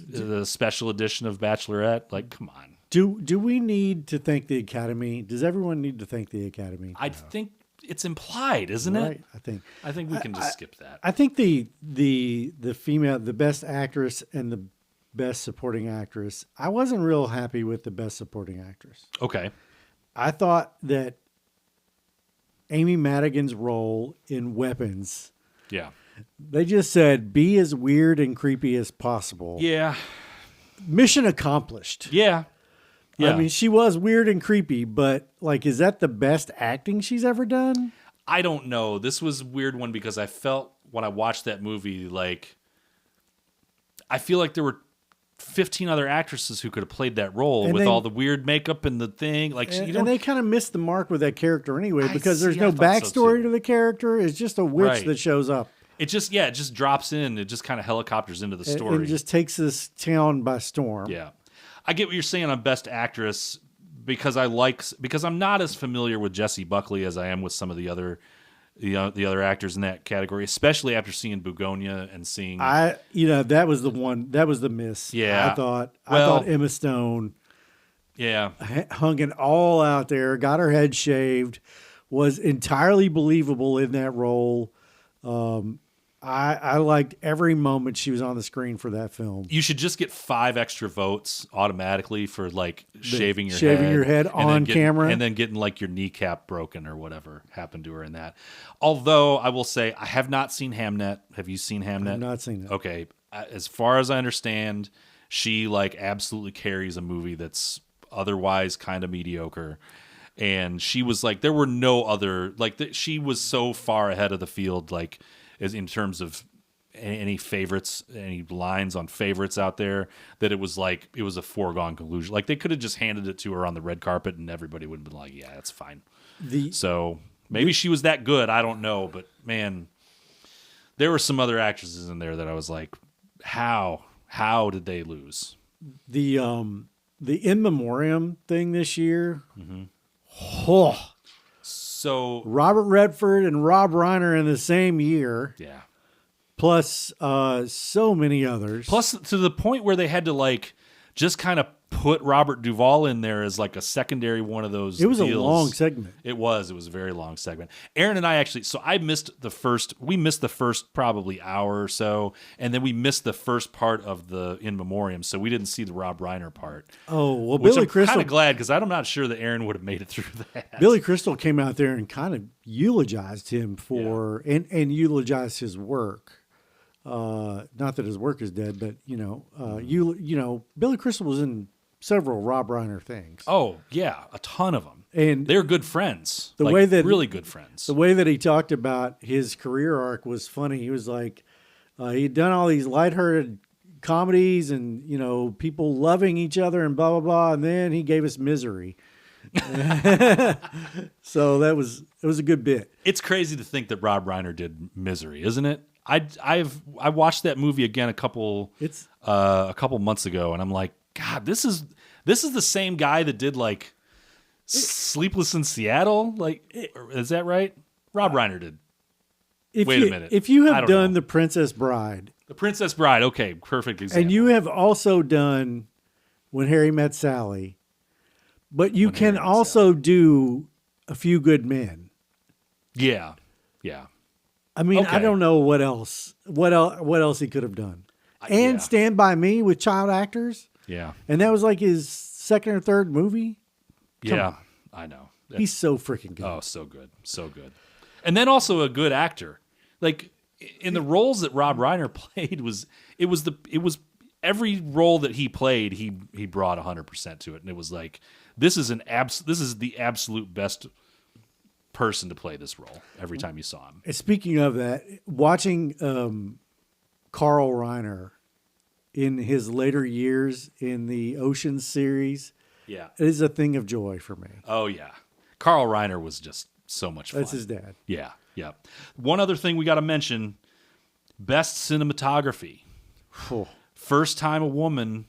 the special edition of Bachelorette. Like, come on.
Do we need to thank the Academy? Does everyone need to thank the Academy?
I think it's implied, isn't
Right,
it? I think we can just skip that.
I think the female, the best actress and the best supporting actress, I wasn't real happy with the best supporting actress.
Okay.
I thought that Amy Madigan's role in Weapons,
Yeah.
they just said, be as weird and creepy as possible.
Yeah.
Mission accomplished.
Yeah. Yeah.
I mean, she was weird and creepy, but like, is that the best acting she's ever done?
I don't know. This was a weird one because I felt when I watched that movie, like, I feel like there were 15 other actresses who could have played that role
And
with
they-
all the weird makeup and the thing. Like, you
And
don't.
they kind of missed the mark with that character anyway, because there's
see,
no
I thought so,
backstory
too.
to the character. It's just a witch
Right.
that shows up
It just drops in. It just kind of helicopters into the story.
and just takes this town by storm.
Yeah, I get what you're saying on Best Actress because I'm not as familiar with Jessie Buckley as I am with some of the other actors in that category, especially after seeing Begonia and seeing.
That was the one. That was the miss.
Yeah.
I thought Emma Stone
Yeah,
hung it all out there, got her head shaved, was entirely believable in that role. I liked every moment she was on the screen for that film.
you should just get 5 extra votes automatically for like shaving your
head
and then
on camera.
and then getting like your kneecap broken or whatever happened to her in that. Although I will say I have not seen Hamnet. Have you seen Hamnet?
I've not seen it.
Okay, as far as I understand, she like absolutely carries a movie that's otherwise kind of mediocre. And she was like, there were no other she was so far ahead of the field, like as in terms of any favorites, any lines on favorites out there, that it was a foregone conclusion. Like they could have just handed it to her on the red carpet, and everybody would have been like, yeah, that's fine. So maybe she was that good. I don't know, but man, there were some other actresses in there that I was like, how did they lose?
The In Memoriam thing this year.
Mm-hmm.
Oh,
So
Robert Redford and Rob Reiner in the same year,
yeah.
plus so many others.
Plus, to the point where they had to like just kind of put Robert Duvall in there as like a secondary one of those.
It was
deals.
a long segment.
It was a very long segment. Aaron and I actually, so we missed the first probably hour or so, and then we missed the first part of the In Memoriam, so we didn't see the Rob Reiner part.
Oh, well,
Which
Billy
I'm
Crystal.
kind of glad because I'm not sure that Aaron would have made it through that.
Billy Crystal came out there and kind of eulogized him for and eulogized his work. Not that his work is dead, but Billy Crystal was in several Rob Reiner things.
Oh yeah, a ton of them,
And
they're good friends.
the
Like,
way that
really good friends.
the way that he talked about his career arc was funny. He was like, He'd done all these lighthearted comedies and, people loving each other and blah, blah, blah. And then he gave us Misery. So it was a good bit.
It's crazy to think that Rob Reiner did Misery, isn't it? I watched that movie again a couple months ago, and I'm like, God, this is the same guy that did like Sleepless in Seattle. Like, is that right? Rob Reiner did. Wait a minute.
If you have done The Princess Bride.
The Princess Bride, okay, perfect example.
And you have also done When Harry Met Sally, but you can also do A Few Good Men.
Yeah.
I mean,
Okay.
I don't know what else he could have done. And Stand By Me with child actors.
Yeah.
And that was like his second or third movie.
Yeah, I know.
He's so freaking good.
Oh, so good. So good. And then also a good actor. Like in the roles that Rob Reiner played it was every role that he played, he brought 100% to it. And it was like, this is the absolute best person to play this role every time you saw him.
And speaking of that, watching Carl Reiner in his later years in the Ocean series,
Yeah.
it is a thing of joy for me.
Oh yeah. Carl Reiner was just so much fun.
That's his dad.
Yeah. One other thing we got to mention, best cinematography. First time a woman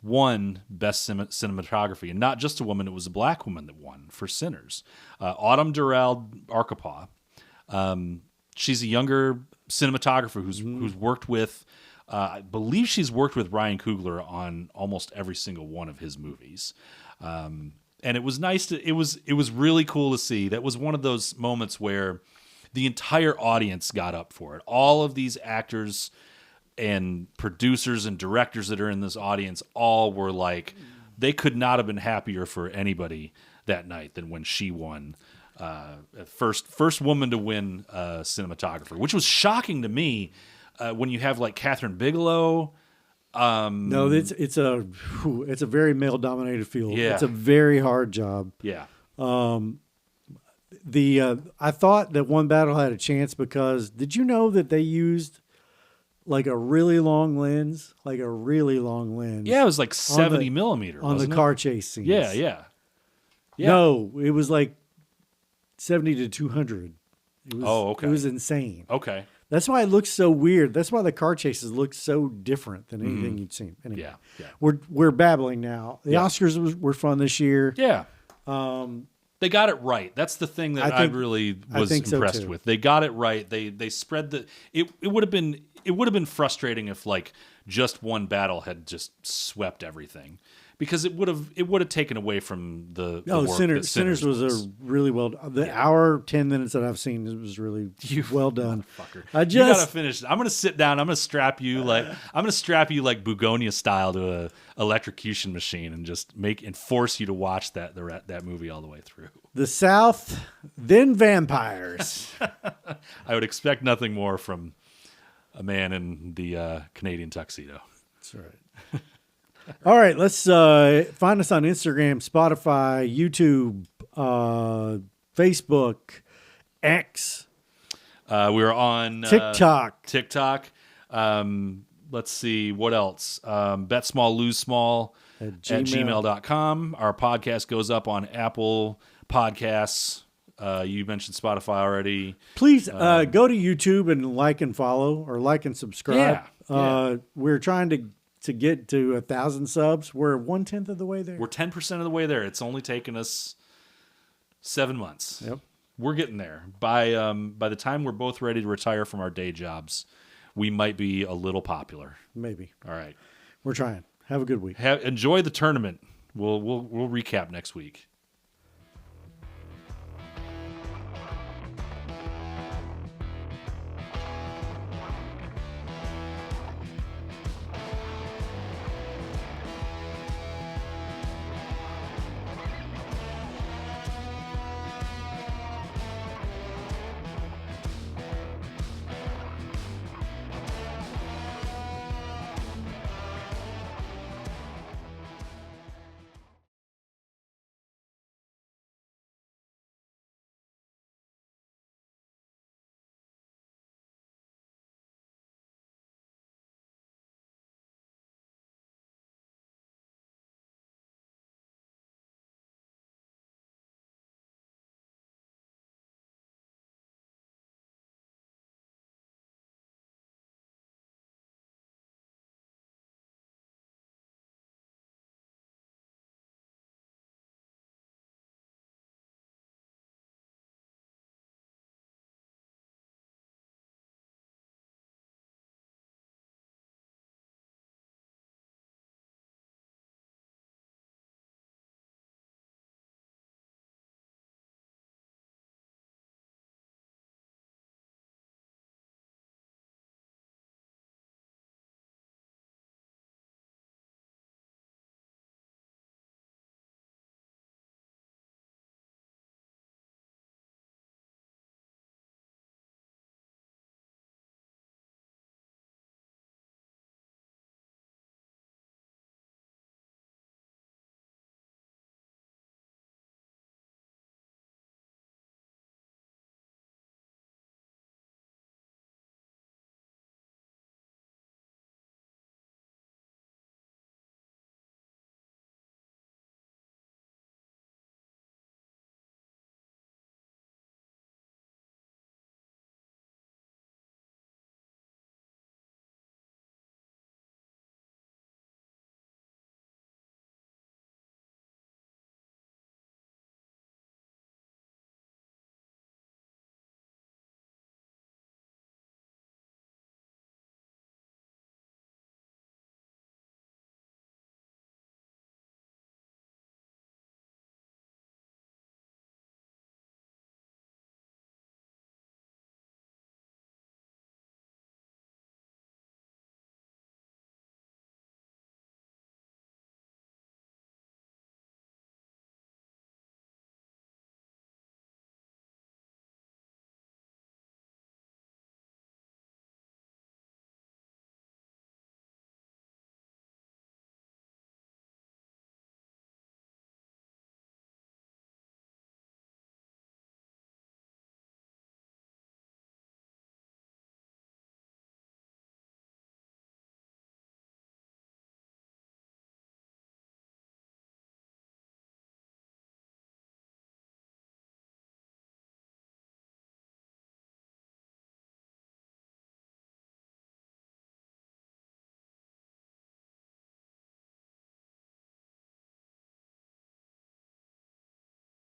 won best cinematography, and not just a woman, it was a black woman that won for Sinners. Autumn Durrell Arkapaw. She's a younger cinematographer who's worked with, I believe she's worked with Ryan Coogler on almost every single one of his movies. And it was nice it was really cool to see. That was one of those moments where the entire audience got up for it. All of these actors and producers and directors that are in this audience all were like, they could not have been happier for anybody that night than when she won first woman to win cinematographer, which was shocking to me when you have like Catherine Bigelow.
No, it's a very male dominated field.
Yeah.
It's a very hard job.
Yeah.
I thought that One Battle had a chance because did you know that they used like a really long lens? Like a really long lens.
Yeah, it was like 70 millimeter
on the
wasn't it?
car chase scenes.
Yeah.
No, it was like 70 to 200. It was,
okay.
It was insane.
Okay.
That's why it looks so weird. That's why the car chases look so different than anything you'd seen. Anyway,
Yeah.
We're babbling now. The Oscars were fun this year.
Yeah. They got it right. That's the thing that I really was impressed with. They got it right. They spread the. It would have been frustrating if like just one battle had just swept everything, because it would have taken away from the work
Sinners was a really well hour 10 minutes that I've seen. It was really well done.
You gotta finish. I'm gonna sit down. I'm gonna strap you like Bugonia style to a electrocution machine and just force you to watch that movie all the way through.
The South, then vampires.
I would expect nothing more from a man in the Canadian tuxedo.
That's right. All right, let's find us on Instagram, Spotify, YouTube, Facebook, X.
We're on
TikTok.
Let's see, what else? Bet small, lose small at gmail.com. Our podcast goes up on Apple Podcasts. You mentioned Spotify already.
Please go to YouTube and like and follow, or like and subscribe. We're trying to get to 1,000 subs. We're 1/10 of the way there.
We're 10% of the way there. It's only taken us 7 months.
Yep.
We're getting there. By the time we're both ready to retire from our day jobs, we might be a little popular.
Maybe.
All right.
We're trying. Have a good week.
Enjoy the tournament. We'll recap next week.